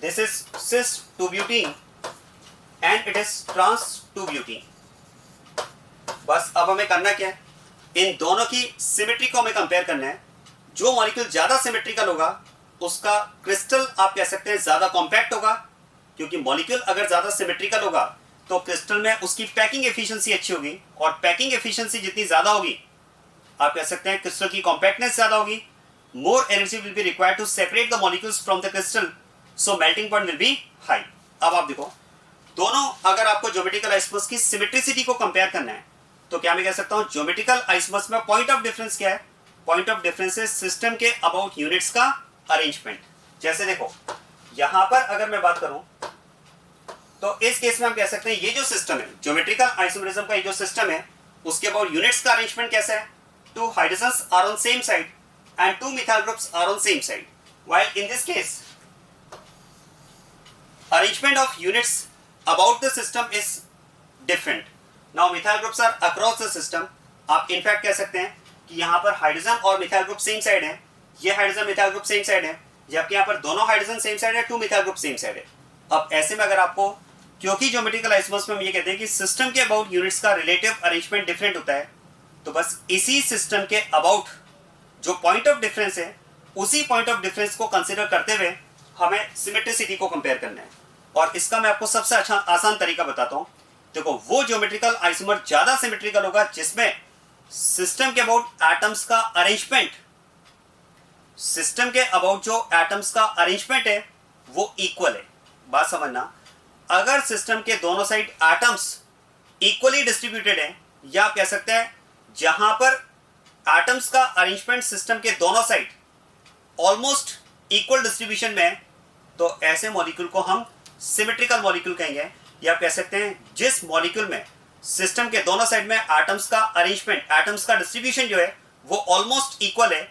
this is cis 2 butene and it is trans 2 butene. बस अब हमें करना क्या है, इन दोनों की सिमेट्री को हमें कंपेयर करना है। जो मॉलिक्यूल ज्यादा सिमेट्रिकल होगा उसका क्रिस्टल आप कह सकते हैं ज्यादा कॉम्पैक्ट होगा, क्योंकि मॉलिक्यूल अगर ज्यादा सिमेट्रिकल होगा तो क्रिस्टल में उसकी पैकिंग एफिशिएंसी अच्छी होगी, और पैकिंग एफिशिएंसी जितनी ज्यादा होगी आप कह सकते हैं क्रिस्टल की कॉम्पैक्टनेस ज्यादा होगी। More energy will be required to separate the molecules from the crystal, so melting point will be high. अब आप देखो, दोनों अगर आपको ज्योमेट्रिकल आइसोमर्स की सिमेट्रिसिटी को कंपेयर करना है तो क्या मैं कह सकता हूं, ज्योमेट्रिकल आइसोमर्स में पॉइंट ऑफ डिफरेंस क्या है, पॉइंट ऑफ डिफरेंस है सिस्टम के अबाउट यूनिट्स का अरेंजमेंट। जैसे देखो यहां पर अगर मैं बात करूं तो इस केस में हम कह सकते हैं ये जो सिस्टम है ज्योमेट्रिकल आइसोमरिज्म का, ये जो सिस्टम है उसके अबाउट यूनिट्स का अरेंजमेंट कैसा है, 2 hydrogens are on same side and 2 methyl groups are on same side, while in this case arrangement of units about the system is different. Now methyl groups are across the system. आप in fact कह सकते हैं कि यहाँ पर hydrogen और methyl group same side है, ये hydrogen methyl group same side है, जबकि यहाँ पर दोनों हाइड्रोजन सेम साइड है, 2 मिथाइल ग्रुप सेम साइड है। अब ऐसे में अगर आपको, क्योंकि ज्योमेट्रिकल आइसोमर्स में हम ये कहते हैं कि सिस्टम के अबाउट यूनिट्स का रिलेटिव अरेंजमेंट डिफरेंट होता है, तो बस इसी सिस्टम के अबाउट जो पॉइंट ऑफ डिफरेंस है उसी पॉइंट ऑफ डिफरेंस को कंसिडर करते हुए हमें सिमेट्रिसिटी को कंपेयर करना है। और इसका मैं आपको सबसे अच्छा आसान तरीका बताता हूं। देखो वो ज्योमेट्रिकल आइसोमर ज्यादा सिमेट्रिकल होगा जिसमें सिस्टम के अबाउट एटम्स का अरेंजमेंट, सिस्टम के अबाउट जो एटम्स का अरेंजमेंट है वो इक्वल है। बात समझना, अगर सिस्टम के दोनों साइड एटम्स इक्वली डिस्ट्रीब्यूटेड है, या आप कह सकते हैं जहां पर एटम्स का अरेंजमेंट सिस्टम के दोनों साइड ऑलमोस्ट इक्वल डिस्ट्रीब्यूशन में है, तो ऐसे मॉलिक्यूल को हम सिमेट्रिकल मॉलिक्यूल कहेंगे। या आप कह सकते हैं जिस मॉलिक्यूल में सिस्टम के दोनों साइड में एटम्स का अरेंजमेंट, एटम्स का डिस्ट्रीब्यूशन जो है वो ऑलमोस्ट इक्वल है,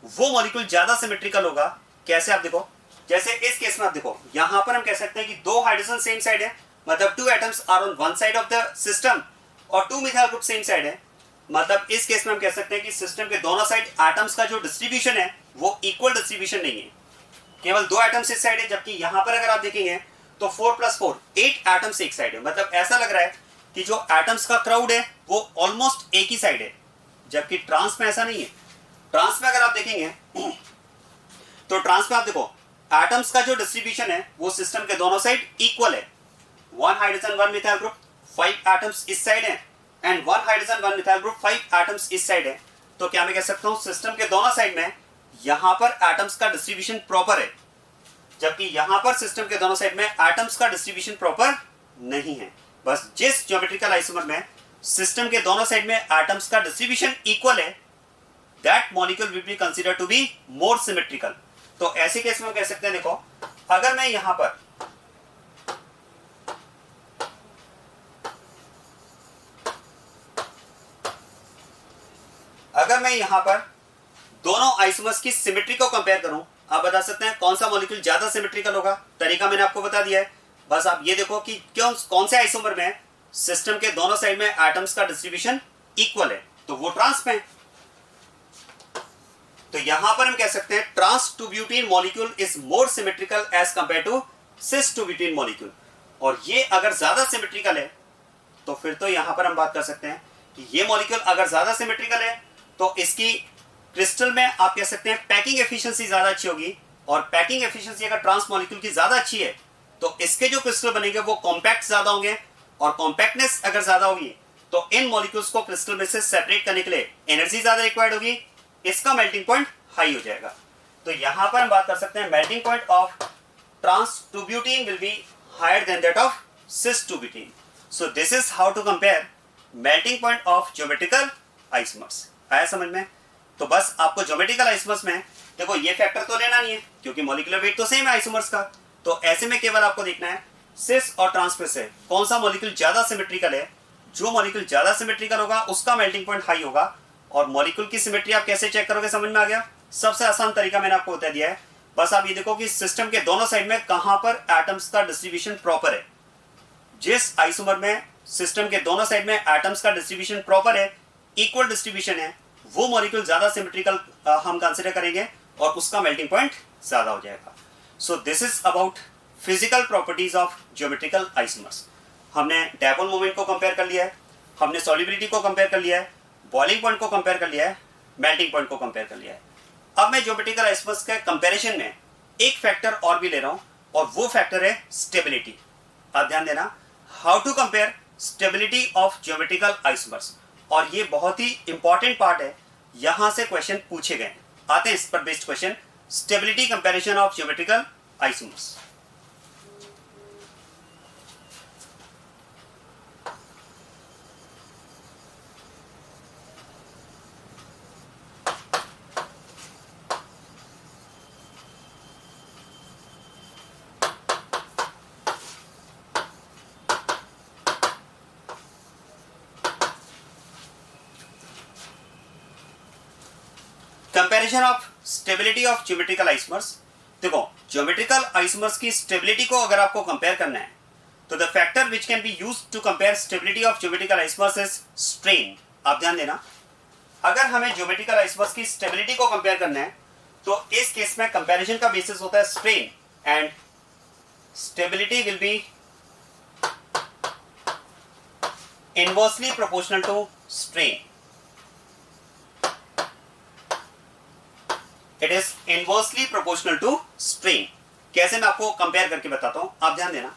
वो मॉलिक्यूल ज्यादा सिमेट्रिकल होगा। कैसे आप देखो, जैसे इस केस में आप देखो यहां पर हम कह सकते हैं कि 2 हाइड्रोजन सेम साइड है, मतलब 2 atoms are on one side of the system, और 2 मिथाइल ग्रुप सेम साइड है, मतलब इस केस में हम कह सकते हैं कि सिस्टम के दोनों साइड एटम्स का जो डिस्ट्रीब्यूशन है वो इक्वल डिस्ट्रीब्यूशन नहीं है, केवल 2 एटम्स इस साइड है, जबकि यहां पर अगर आप देखेंगे तो 4 + 4 8 एटम्स एक साइड है। मतलब ऐसा लग रहा है कि जो एटम्स का क्राउड है वो ऑलमोस्ट एक ही साइड है, जबकि ट्रांस में ऐसा नहीं है। ट्रांस में अगर आप देखेंगे तो ट्रांस में आप देखो एटम्स का जो डिस्ट्रीब्यूशन है वो सिस्टम के दोनों साइड इक्वल है, 1 हाइड्रोजन 1 मिथाइल ग्रुप 5 एटम्स इस साइड है, and 1 hydrogen 1 methyl group 5 atoms इस साइड है। तो क्या मैं कह सकता हूं सिस्टम के दोनों साइड में यहां पर एटम्स का डिस्ट्रीब्यूशन प्रॉपर है, जबकि यहां पर सिस्टम के दोनों साइड में एटम्स का डिस्ट्रीब्यूशन प्रॉपर नहीं है। बस जिस ज्योमेट्रिकल आइसोमर में सिस्टम के दोनों साइड में एटम्स का डिस्ट्रीब्यूशन इक्वल है, that molecule will be consider to be more symmetrical. तो ऐसे केस में कह सकते हैं, देखो अगर मैं यहां पर दोनों आइसोमर्स की सिमेट्री को कंपेयर करूं, आप बता सकते हैं कौन सा मॉलिक्यूल ज्यादा सिमेट्रिकल होगा। तरीका मैंने आपको बता दिया है, बस आप ये देखो कि कौन से आइसोमर में सिस्टम के दोनों साइड में एटम्स का डिस्ट्रीब्यूशन इक्वल है, तो वो ट्रांस में। तो यहां पर हम कह सकते हैं trans 2 butene molecule is more symmetrical as compare to cis 2 butene molecule. और ये अगर ज्यादा सिमेट्रिकल है तो फिर तो यहां पर हम बात कर सकते हैं कि ये मॉलिक्यूल अगर ज्यादा सिमेट्रिकल है तो इसकी क्रिस्टल में आप कह सकते हैं पैकिंग एफिशिएंसी ज्यादा अच्छी होगी, और पैकिंग एफिशिएंसी अगर ट्रांस मॉलिक्यूल की ज्यादा अच्छी है तो इसके जो क्रिस्टल बनेंगे वो कॉम्पैक्ट ज्यादा होंगे, और कॉम्पैक्टनेस अगर ज्यादा होगी तो इन मॉलिक्यूल्स को क्रिस्टल में से सेपरेट करने के लिए एनर्जी ज्यादा रिक्वायर्ड होगी, इसका मेल्टिंग पॉइंट हाई हो जाएगा। तो यहां पर हम बात कर सकते हैं melting point of trans 2 butene will be higher than that of cis 2 butene. So this is how to compare melting point of geometrical isomers. आया समझ में? तो बस आपको ज्योमेट्रिकल आइसोमर्स में देखो ये फैक्टर तो लेना नहीं है क्योंकि मॉलिक्यूलर वेट तो सेम है आइसोमर्स का, तो ऐसे में केवल आपको देखना है सिस और ट्रांस में से कौन सा मॉलिक्यूल ज्यादा सिमेट्रिकल है। जो मॉलिक्यूल ज्यादा सिमेट्रिकल होगा उसका मेल्टिंग पॉइंट हाई होगा। और मॉलिक्यूल की सिमेट्री आप कैसे चेक करोगे, समझ में आ गया? सबसे आसान तरीका मैंने आपको बता दिया है, बस आप ये देखो कि सिस्टम के दोनों साइड में कहां पर एटम्स का डिस्ट्रीब्यूशन प्रॉपर है। जिस आइसोमर में सिस्टम के दोनों साइड में एटम्स का डिस्ट्रीब्यूशन प्रॉपर है, इक्वल डिस्ट्रीब्यूशन है, वो मॉलिक्यूल ज्यादा सिमेट्रिकल हम कंसिडर करेंगे और उसका मेल्टिंग पॉइंट ज्यादा हो जाएगा. सो this is about physical properties of geometrical isomers. हमने डायपोल मोमेंट को कंपेयर कर लिया है, हमने सॉल्युबिलिटी को कंपेयर कर लिया है, बॉइलिंग पॉइंट को कंपेयर कर लिया है, मेल्टिंग पॉइंट को कंपेयर कर लिया है. अब मैं ज्योमेट्रिकल आइसोमर्स के कंपैरिजन में एक फैक्टर और भी ले रहा हूं और वो फैक्टर है स्टेबिलिटी. आप ध्यान देना, how to compare stability of geometrical isomers. और ये बहुत ही इंपॉर्टेंट पार्ट है, यहां से क्वेश्चन पूछे गए. आते हैं इस पर based question, stability comparison of geometrical isomers. Comparison of stability of geometrical isomers. देखो, ज्योमेट्रिकल आइसोमर्स की स्टेबिलिटी को अगर आपको कंपेयर करना है तो the factor which can be used to compare stability of geometrical isomers is strain. आप ध्यान देना, अगर हमें ज्योमेट्रिकल आइसोमर्स की स्टेबिलिटी को कंपेयर करना है तो इस केस में कंपैरिजन का बेसिस होता है strain, and stability will be inversely proportional to strain. It is inversely proportional to strain. कैसे, मैं आपको कंपेयर करके बताता हूं, आप ध्यान देना.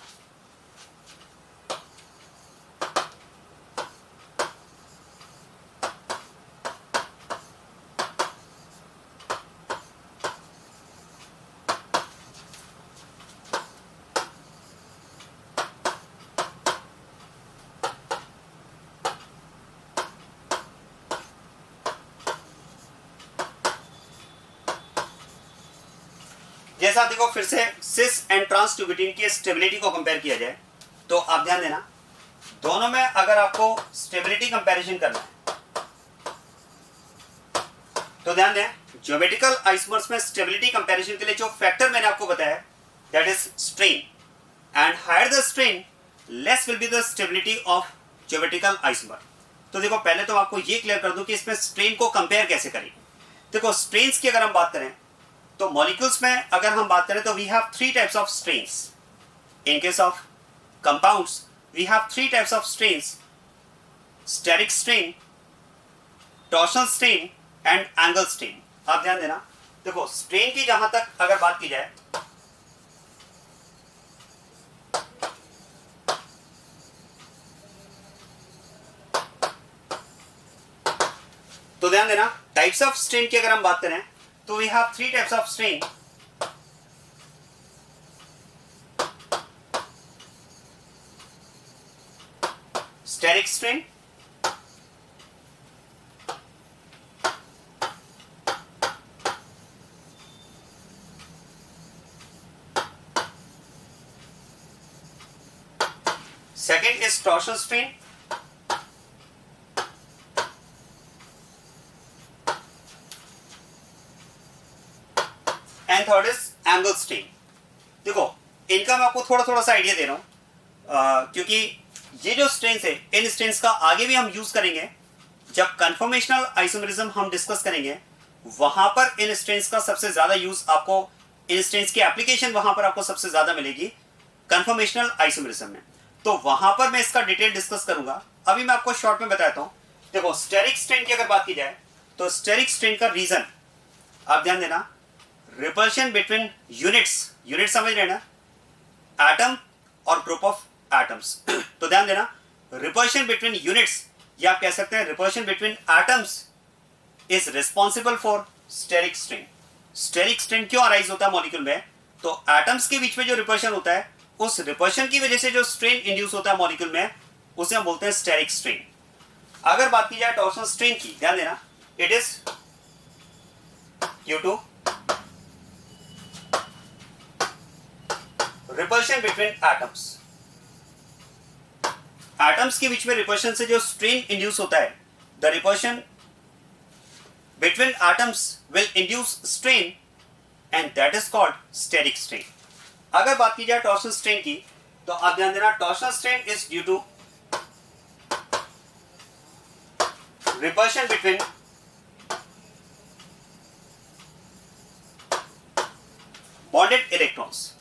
जैसा देखो, फिर से सिस एंड ट्रांस ट्यूबिटिन की स्टेबिलिटी को कंपेयर किया जाए तो आप ध्यान देना, दोनों में अगर आपको स्टेबिलिटी कंपैरिजन करना है तो ध्यान दें, ज्योमेट्रिकल आइसोमर्स में स्टेबिलिटी कंपैरिजन के लिए जो फैक्टर मैंने आपको बताया that is strain, and higher the strain less will be the stability of geometrical isomer. तो देखो, पहले तो आपको ये क्लियर कर दूं कि इसमें स्ट्रेन को कंपेयर कैसे करें. देखो, स्ट्रेन्स की अगर हम बात करें तो मॉलिक्यूल्स में अगर हम बात करें तो we have three types of strains. In case of compounds we have three types of strains: steric strain, torsional strain and angle strain. आप ध्यान देना, देखो स्ट्रेन की जहां तक अगर बात की जाए तो ध्यान देना, टाइप्स ऑफ स्ट्रेन की अगर हम बात करें तो we have three types of strain. Steric strain, second is torsion strain, and third is angle strain. देखो, इनका मैं आपको थोड़ा थोड़ा सा आइडिया दे रहा हूं क्योंकि ये जो स्ट्रेन्स है, इन स्ट्रेन्स का आगे भी हम यूज करेंगे जब कन्फर्मेशनल आइसोमेरिज्म हम डिस्कस करेंगे. वहां पर इन स्ट्रेन्स का सबसे ज्यादा यूज आपको, इन स्ट्रेन्स की एप्लीकेशन वहां पर आपको सबसे ज्यादा मिलेगी कन्फर्मेशनल आइसोमेरिज्म में. तो वहां पर मैं इसका डिटेल डिस्कस करूंगा. अभी मैं आपको शॉर्ट में बताता हूं. देखो, स्टेरिक स्ट्रेन की अगर बात की जाए तो स्टेरिक स्ट्रेन का रीजन आप ध्यान देना, रिपल्शन बिटवीन यूनिट्स, यूनिट समझ रहे ना, एटम और ग्रुप ऑफ एटम्स. तो ध्यान देना, रिपल्शन बिटवीन यूनिट्स या आप कह सकते हैं repulsion between atoms is responsible for steric strain. Steric strain क्यों अराइज होता है मॉलिक्यूल में? तो एटम्स के बीच में जो रिपल्शन होता है, उस रिपल्शन की वजह से जो स्ट्रेन इंड्यूस होता है मॉलिक्यूल में, उसे हम बोलते हैं स्टेरिक स्ट्रेन. अगर बात की जाए टॉर्सन स्ट्रेन की, ध्यान देना, it is due to repulsion between atoms. Atoms के बीच में रिपल्शन से जो स्ट्रेन इंड्यूस होता है, the repulsion between atoms will induce strain and that is called steric strain. अगर बात की जाए टॉर्शनल स्ट्रेन की तो आप ध्यान देना, torsional strain is due to repulsion between bonded electrons,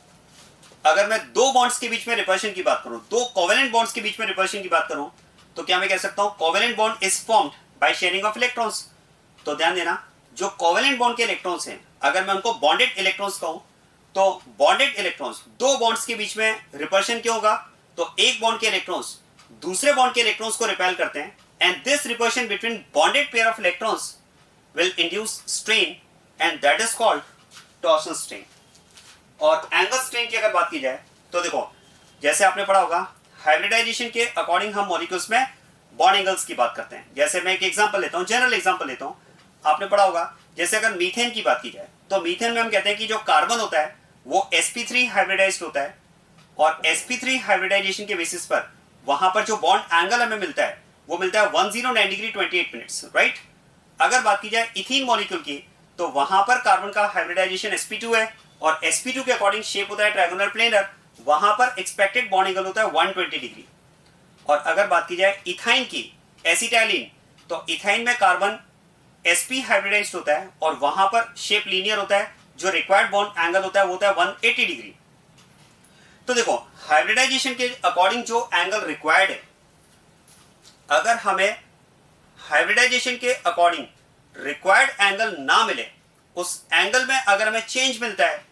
अगर मैं दो बॉन्ड्स के बीच में रिपल्शन की बात करूं, दो कोवेलेंट बॉन्ड्स के बीच में रिपल्शन की बात करूं, तो क्या मैं कह सकता हूं covalent bond is formed by sharing of electrons. तो ध्यान देना, जो कोवेलेंट बॉन्ड के इलेक्ट्रॉन्स हैं, अगर मैं उनको बॉन्डेड इलेक्ट्रॉन्स कहूं, तो बॉन्डेड इलेक्ट्रॉन्स, दो बॉन्ड्स के बीच में रिपल्शन क्यों होगा, तो एक बॉन्ड के इलेक्ट्रॉन्स दूसरे बॉन्ड के इलेक्ट्रॉन्स को रिपेल करते हैं, and this repulsion between bonded pair of electrons will induce strain and that is called torsion strain. और एंगल स्ट्रेन की अगर बात की जाए तो देखो, जैसे आपने पढ़ा होगा हाइब्रिडाइजेशन के अकॉर्डिंग हम मॉलिक्यूल्स में बॉन्ड एंगल्स की बात करते हैं। जैसे मैं एक एग्जांपल लेता हूं, जनरल एग्जांपल लेता हूं, आपने पढ़ा होगा जैसे अगर मीथेन की बात की जाए तो मीथेन में हम कहते हैं कि जो कार्बन होता है वो sp3 हाइब्रिडाइज्ड होता है, और sp3 हाइब्रिडाइजेशन के बेसिस पर वहां पर जो बॉन्ड एंगल हमें मिलता है वो मिलता है 109 डिग्री 28 मिनट्स, राइट। अगर बात की जाए इथीन मॉलिक्यूल की, तो वहां पर कार्बन का हाइब्रिडाइजेशन sp2 है, और sp2 के अकॉर्डिंग शेप होता है ट्रायंगुलर प्लेनर, वहां पर एक्सपेक्टेड बॉन्ड एंगल होता है 120 डिग्री। और अगर बात की जाए इथाइन की, एसिटाइलिन, तो इथाइन में कार्बन sp हाइब्रिडाइज्ड होता है और वहां पर शेप लीनियर होता है, जो रिक्वायर्ड बॉन्ड एंगल होता है वो होता है 180 डिग्री। तो देखो हाइब्रिडाइजेशन के अकॉर्डिंग जो एंगल रिक्वायर्ड है, अगर हमें हाइब्रिडाइजेशन के अकॉर्डिंग रिक्वायर्ड एंगल ना मिले, उस एंगल में अगर हमें चेंज मिलता है,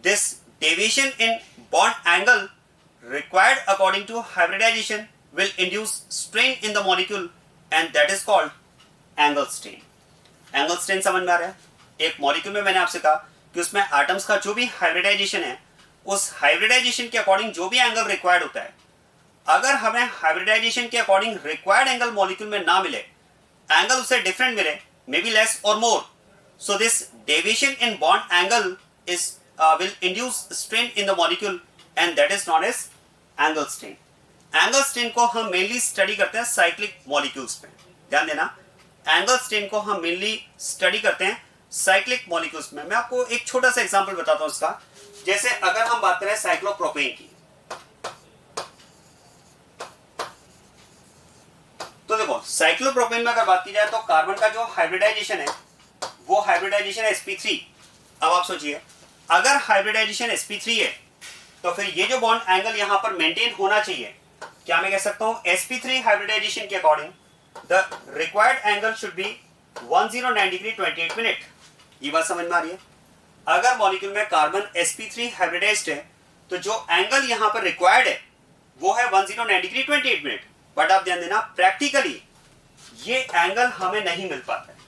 this deviation in bond angle required according to hybridization will induce strain in the molecule and that is called angle strain. Angle strain समझ में आ रहा है? एक मॉलिक्यूल में मैंने आपसे कहा कि उसमें एटम्स का जो भी हाइब्रिडाइजेशन है, उस हाइब्रिडाइजेशन के अकॉर्डिंग जो भी एंगल रिक्वायर्ड होता है, अगर हमें हाइब्रिडाइजेशन के अकॉर्डिंग रिक्वायर्ड एंगल मॉलिक्यूल में ना मिले, एंगल उससे डिफरेंट मिले, मे बी लेस और more, so this deviation in bond angle is will induce strain in the molecule and that is known as angle strain. Angle strain को हम mainly study करते हैं साइक्लिक मॉलिक्यूल्स पे, ध्यान देना, एंगल स्ट्रेन को हम मेनली स्टडी करते हैं साइक्लिक मॉलिक्यूल्स में। मैं आपको एक छोटा सा एग्जांपल बताता हूं इसका। जैसे अगर हम बात करें साइक्लोप्रोपेन की, तो देखो साइक्लोप्रोपेन में अगर बात की जाए तो कार्बन का जो हाइब्रिडाइजेशन है वो हाइब्रिडाइजेशन है sp3। अब आप सोचिए, अगर हाइब्रिडाइजेशन sp3 है तो फिर ये जो बॉन्ड एंगल यहां पर मेंटेन होना चाहिए, क्या मैं कह सकता हूं sp3 हाइब्रिडाइजेशन के according the required angle should be 109 degree 28 minute. ये बात समझ में आ रही है? अगर मॉलिक्यूल में कार्बन sp3 हाइब्रिडाइज्ड है तो जो एंगल यहां पर रिक्वायर्ड है वो है 109 डिग्री 28 मिनट। बट आप ध्यान देना, प्रैक्टिकली ये एंगल हमें नहीं मिल पाता है,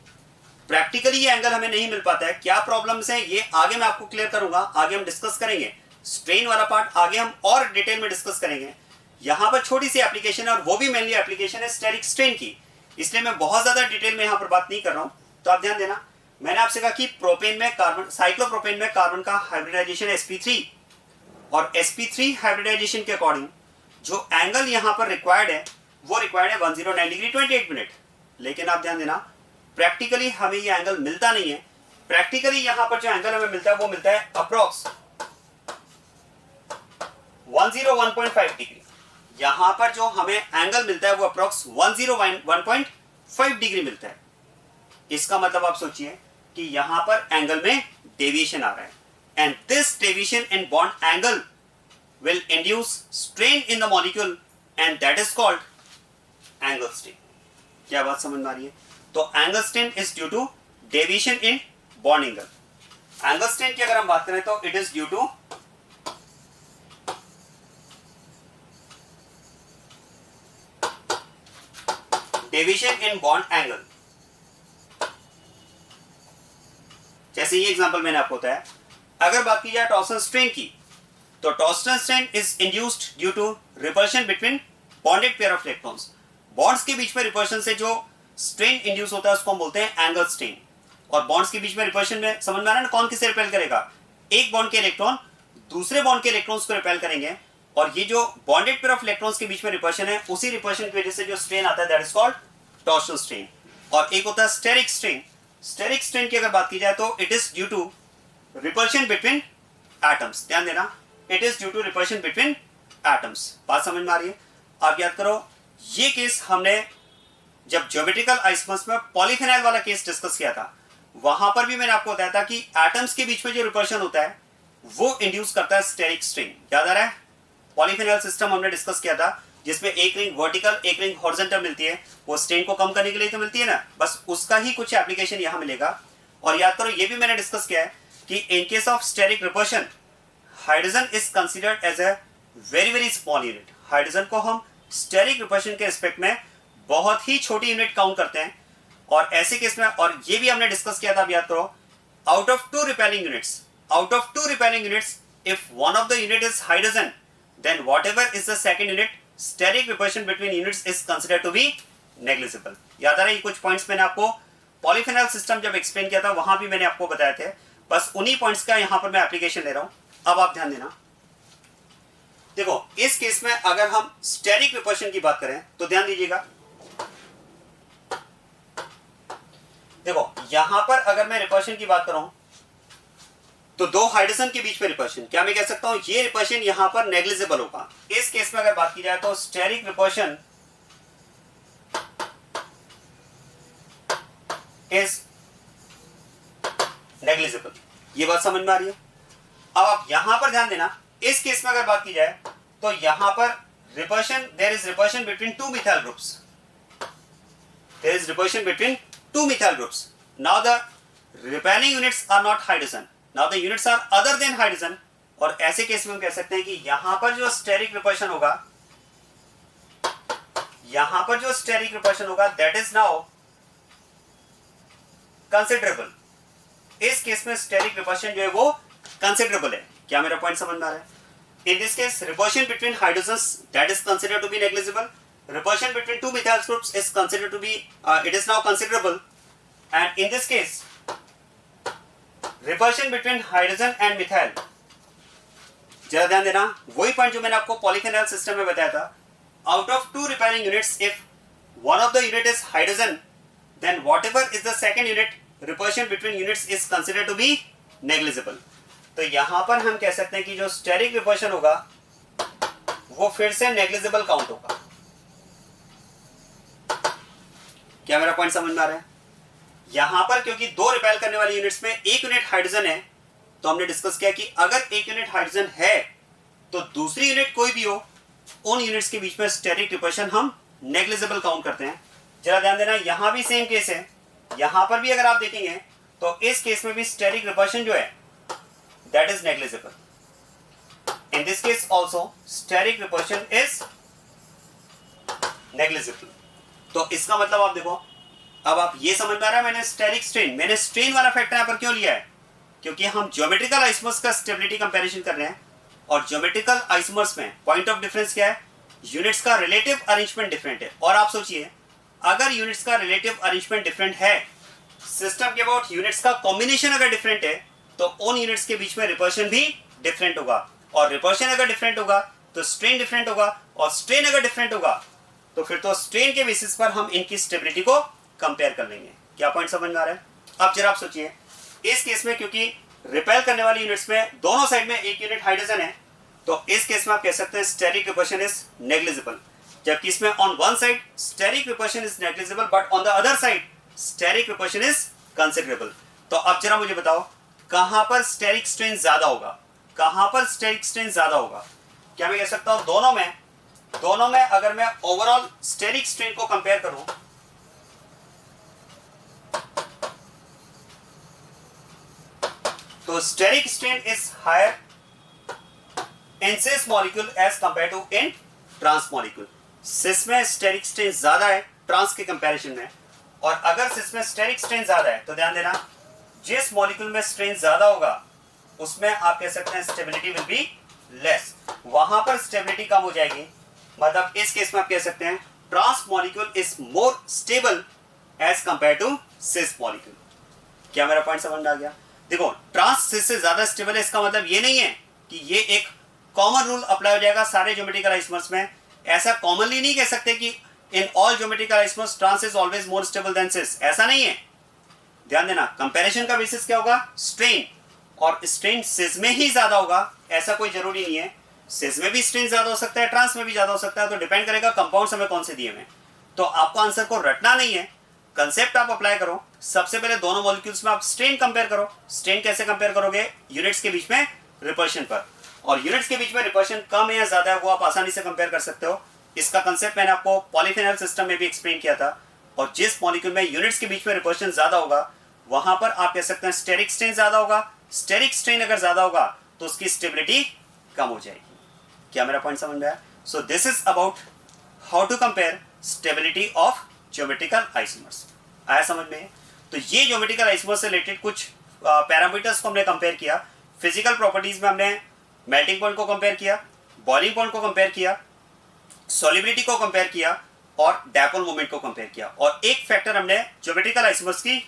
प्रैक्टिकली ये एंगल हमें नहीं मिल पाता है। क्या प्रॉब्लम्स हैं ये आगे मैं आपको क्लियर करूंगा, आगे हम डिस्कस करेंगे। स्ट्रेन वाला पार्ट आगे हम और डिटेल में डिस्कस करेंगे। यहां पर छोटी सी एप्लीकेशन है और वो भी मेनली एप्लीकेशन है स्टेरिक स्ट्रेन की, इसलिए मैं बहुत ज्यादा डिटेल में यहां पर बात नहीं कर रहा हूं। तो आप ध्यान देना, मैंने आपसे कहा कि प्रोपेन में कार्बन, साइक्लोप्रोपेन में कार्बन का हाइब्रिडाइजेशन sp3, और sp3 हाइब्रिडाइजेशन के अकॉर्डिंग जो एंगल यहां पर रिक्वायर्ड है वो रिक्वायर्ड है 109 डिग्री 28 मिनट। लेकिन आप ध्यान देना, प्रैक्टिकली हमें ये एंगल मिलता नहीं है। प्रैक्टिकली यहां पर जो एंगल हमें मिलता है वो मिलता है अप्रॉक्स 101.5 डिग्री। यहां पर जो हमें एंगल मिलता है वो अप्रॉक्स 101.5 डिग्री मिलता है। इसका मतलब आप सोचिए कि यहां पर एंगल में डेविएशन आ रहा है, and this deviation in bond angle will induce strain in the molecule and that is called angle strain. क्या बात समझ में आ रही है? तो angle strain is due to deviation in bond angle. Angle strain की अगर हम बात करें तो it is due to deviation in bond angle. जैसे ये एग्जांपल मैंने आपको बताया। अगर बात की जाए टॉर्सन स्ट्रेन की, तो torsion strain is induced due to repulsion between bonded pair of electrons. Bonds के बीच में रिपल्शन से जो स्ट्रेन इंड्यूस होता है उसको हम बोलते हैं एंगल स्ट्रेन। और बॉन्ड्स के बीच में रिपल्शन में समझ में आ रहा है ना, कौन किसे रिपेल करेगा? एक बॉन्ड के इलेक्ट्रॉन दूसरे बॉन्ड के इलेक्ट्रॉन्स को रिपेल करेंगे, और ये जो बॉन्डेड पेयर ऑफ इलेक्ट्रॉन्स के बीच में रिपल्शन है, उसी रिपल्शन की वजह से जो स्ट्रेन आता है that is called torsion strain. और एक होता है स्टेरिक स्ट्रेन। स्टेरिक स्ट्रेन की अगर बात की जाए तो it is due to repulsion between atoms. ध्यान देना, it is due to repulsion between atoms. बात समझ में आ रही है? आप याद करो, ये केस हमने जब ज्योमेट्रिकल आइसोमर्स में पॉलीफेनॉल वाला केस डिस्कस किया था, वहां पर भी मैंने आपको बताया था कि एटम्स के बीच में जो रिपल्शन होता है वो इंड्यूस करता है स्टेरिक स्ट्रेन। याद आ रहा है? पॉलीफेनॉल सिस्टम हमने डिस्कस किया था जिसमें एक रिंग वर्टिकल एक रिंग हॉरिजॉन्टल मिलती है, वो स्ट्रेन को कम करने के लिए तो मिलती है ना, बस उसका ही कुछ एप्लीकेशन यहां मिलेगा। और याद करो ये भी मैंने डिस्कस किया है कि in case of steric repulsion hydrogen is considered as a very very small unit. Hydrogen को हम स्टेरिक रिपल्शन के रिस्पेक्ट में बहुत ही छोटी यूनिट काउंट करते हैं। और ऐसे केस में, और ये भी हमने डिस्कस किया था, अब याद करो, out of two repelling units if one of the unit is hydrogen, then whatever is the second unit, steric repulsion between units is considered to be negligible। याद आ रहा है? ये कुछ पॉइंट्स मैंने आपको पॉलीफेनॉल सिस्टम जब एक्सप्लेन किया था वहां भी मैंने आपको बताए थे, बस उन्हीं पॉइंट्स का यहां पर मैं एप्लीकेशन ले रहा हूं। अब आप ध्यान देना, देखो इस केस में अगर हम स्टेरिक रिपल्शन की बात करें तो ध्यान दीजिएगा, देखो यहां पर अगर मैं रिपल्शन की बात करूं तो दो हाइड्रोजन के बीच में रिपल्शन, क्या मैं कह सकता हूं ये रिपल्शन यहां पर नेग्लिजिबल होगा। इस केस में अगर बात की जाए तो स्टेरिक रिपल्शन इज नेग्लिजिबल। ये बात समझ में आ रही है? अब आप यहां पर ध्यान देना, इस केस में अगर बात की जाए तो यहां पर repulsion, there is repulsion between two methyl groups, there is repulsion between two methyl groups. Now the repelling units are not hydrogen, now the units are other than hydrogen. और ऐसे केस में हम कह सकते हैं कि यहां पर जो स्टेरिक रिपल्शन होगा, यहां पर जो स्टेरिक रिपल्शन होगा दैट इज नाउ कंसिडरेबल। इस केस में स्टेरिक रिपल्शन जो है वो कंसिडरेबल है। क्या मेरा पॉइंट समझ में आ रहा है? In this case repulsion between hydrogens that is considered to be negligible, repulsion between two methyl groups is considered to be it is now considerable, and in this case repulsion between hydrogen and methyl, जरा ध्यान देना, वही point जो मैंने आपको polyphenol system में बताया था, out of two repelling units if one of the unit is hydrogen then whatever is the second unit repulsion between units is considered to be negligible। तो यहां पर हम कह सकते हैं कि जो स्टेरिक रिपल्शन होगा वो फिर से नेग्लिजिबल काउंट होगा। क्या मेरा पॉइंट समझ में आ रहा है? यहां पर क्योंकि दो रिपेल करने वाली यूनिट्स में एक यूनिट हाइड्रोजन है, तो हमने डिस्कस किया कि अगर एक यूनिट हाइड्रोजन है तो दूसरी यूनिट कोई भी हो, उन यूनिट्स के बीच में स्टेरिक रिपल्शन हम नेग्लिजिबल काउंट करते हैं। जरा ध्यान देना, यहां भी सेम केस है, यहां पर भी अगर आप देखेंगे तो इस केस में भी स्टेरिक रिपल्शन जो है that is negligible. In this case also steric repulsion is negligible. तो इसका मतलब आप देखो, अब आप ये समझ में आ रहा है मैंने स्टेरिक स्ट्रेन, मैंने स्ट्रेन वाला फैक्टर यहां पर क्यों लिया है? क्योंकि हम ज्योमेट्रिकल आइसोमर्स का स्टेबिलिटी कंपैरिजन कर रहे हैं, और ज्योमेट्रिकल आइसोमर्स में पॉइंट ऑफ डिफरेंस क्या है? यूनिट्स का रिलेटिव अरेंजमेंट डिफरेंट है। और आप सोचिए, अगर यूनिट्स का रिलेटिव अरेंजमेंट डिफरेंट है, सिस्टम के अबाउट यूनिट्स का कॉम्बिनेशन अगर डिफरेंट है, तो उन यूनिट्स के बीच में रिपल्शन भी डिफरेंट होगा, और रिपल्शन अगर डिफरेंट होगा तो स्ट्रेन डिफरेंट होगा, और स्ट्रेन अगर डिफरेंट होगा तो फिर तो स्ट्रेन के बेसिस पर हम इनकी स्टेबिलिटी को कंपेयर कर लेंगे। क्या पॉइंट समझ में आ रहा है? अब जरा आप सोचिए, इस केस में क्योंकि रिपेल करने वाली यूनिट्स में दोनों साइड में एक यूनिट हाइड्रोजन है, तो इस केस में आप कह सकते हैं स्टेरिक रिपल्शन इज नेग्लिजिबल। जबकि इसमें on one side steric repulsion is negligible, but on the other side steric repulsion is considerable. तो अब जरा मुझे बताओ, कहां पर स्टेरिक स्ट्रेन ज्यादा होगा? कहां पर स्टेरिक स्ट्रेन ज्यादा होगा? क्या मैं कह सकता हूं दोनों में अगर मैं ओवरऑल स्टेरिक स्ट्रेन को कंपेयर करूं तो steric strain is higher in cis molecule as compare to in trans molecule. Cis में स्टेरिक स्ट्रेन ज्यादा है ट्रांस के कंपैरिजन में, और अगर सिस में स्टेरिक स्ट्रेन ज्यादा है तो ध्यान देना, जिस मॉलिक्यूल में स्ट्रेन ज्यादा होगा उसमें आप कह सकते हैं स्टेबिलिटी विल बी लेस, वहां पर स्टेबिलिटी कम हो जाएगी। मतलब इस केस में आप कह सकते हैं trans molecule is more stable as compare to cis molecule. क्या मेरा पॉइंट समझ में आ गया? देखो, ट्रांस सिस से ज्यादा स्टेबल है, इसका मतलब ये नहीं है कि ये एक कॉमन रूल अप्लाई हो जाएगा सारे ज्योमेट्रिकल आइसोमर्स में। ऐसा कॉमनली नहीं कह सकते कि in all geometrical isomers trans is always more stable than cis, ऐसा नहीं है। ध्यान देना, कंपैरिजन का बेसिस क्या होगा? स्ट्रेन, और स्ट्रेन सिस में ही ज्यादा होगा ऐसा कोई जरूरी नहीं है। सिस में भी स्ट्रेन ज्यादा हो सकता है, ट्रांस में भी ज्यादा हो सकता है, तो डिपेंड करेगा कंपाउंड्स हमें कौन से दिए हुए हैं। तो आपको आंसर को रटना नहीं है, कंसेप्ट आप अप्लाई करो। सबसे पहले दोनों मॉलिक्यूल्स में आप स्ट्रेन कंपेयर करो। स्ट्रेन कैसे कंपेयर करोगे? यूनिट्स के बीच में रिपल्शन पर, और यूनिट्स के बीच में रिपल्शन कम है या ज्यादा है वो आप आसानी से कंपेयर कर सकते हो। इसका कंसेप्ट मैंने आपको पॉलीफेनॉल सिस्टम में भी एक्सप्लेन किया था। और जिस मॉलिक्यूल में यूनिट्स के बीच में रिपल्शन ज्यादा होगा वहां पर आप कह सकते हैं स्टेरिक स्ट्रेन ज्यादा होगा। स्टेरिक स्ट्रेन अगर ज्यादा होगा तो उसकी स्टेबिलिटी कम हो जाएगी। क्या मेरा पॉइंट समझ में आया? So this is about how to compare stability of geometrical isomers. आया समझ में? तो ये ज्योमेट्रिकल आइसोमर्स से रिलेटेड कुछ पैरामीटर्स को हमने कंपेयर किया। फिजिकल प्रॉपर्टीज में हमने मेल्टिंग पॉइंट को कंपेयर किया, बॉइलिंग पॉइंट को कंपेयर किया, सॉल्युबिलिटी को कंपेयर किया और डायपोल मोमेंट को कंपेयर किया। और एक फैक्टर हमने ज्योमेट्रिकल आइसोमर्स की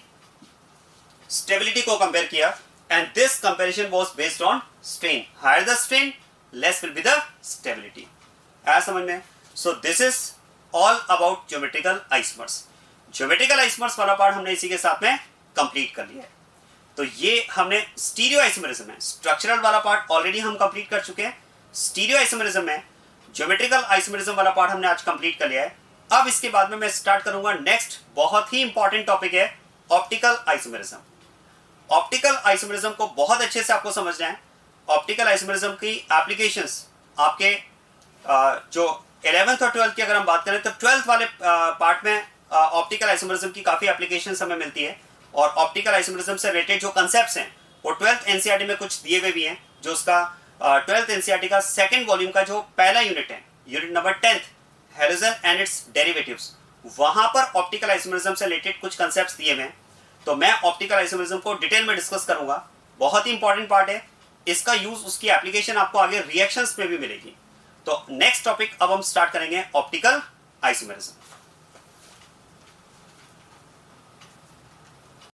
स्टेबिलिटी को कंपेयर किया, and this comparison was based on strain. Higher the strain less will be the stability. आया समझ में? So this is all about geometrical isomers. Geometrical isomers वाला पार्ट हमने इसी के साथ में कंप्लीट कर लिया है। तो ये हमने स्टीरियो आइसोमरिज्म में स्ट्रक्चरल वाला पार्ट ऑलरेडी हम कंप्लीट कर चुके हैं। स्टीरियो आइसोमरिज्म में ज्योमेट्रिकल आइसोमरिज्म वाला पार्ट हमने आज कंप्लीट कर लिया है। अब इसके बाद में मैं स्टार्ट करूंगा नेक्स्ट बहुत ही इंपॉर्टेंट टॉपिक है ऑप्टिकल आइसोमरिज्म। ऑप्टिकल आइसोमरिज्म को बहुत अच्छे से आपको समझना है। ऑप्टिकल आइसोमरिज्म की एप्लीकेशंस आपके जो 11th और 12th की अगर हम बात करें तो 12th वाले पार्ट में ऑप्टिकल आइसोमरिज्म की काफी एप्लीकेशंस हमें मिलती है। और ऑप्टिकल आइसोमरिज्म से रिलेटेड जो कंसेप्ट्स हैं वो 12th एनसीईआरटी में कुछ दिए हुए भी हैं। जो उसका 12th एनसीईआरटी का सेकंड वॉल्यूम का जो पहला यूनिट है, unit number 10th, halogen and it's derivatives, वहां पर ऑप्टिकल आइसोमरिज्म से रिलेटेड कुछ कंसेप्ट्स दिए हुए हैं। तो मैं ऑप्टिकल आइसोमरिज्म को डिटेल में डिस्कस करूंगा। बहुत ही इंपॉर्टेंट पार्ट है। इसका यूज, उसकी एप्लीकेशन आपको आगे रिएक्शंस में भी मिलेगी। तो नेक्स्ट टॉपिक अब हम स्टार्ट करेंगे ऑप्टिकल आइसोमरिज्म।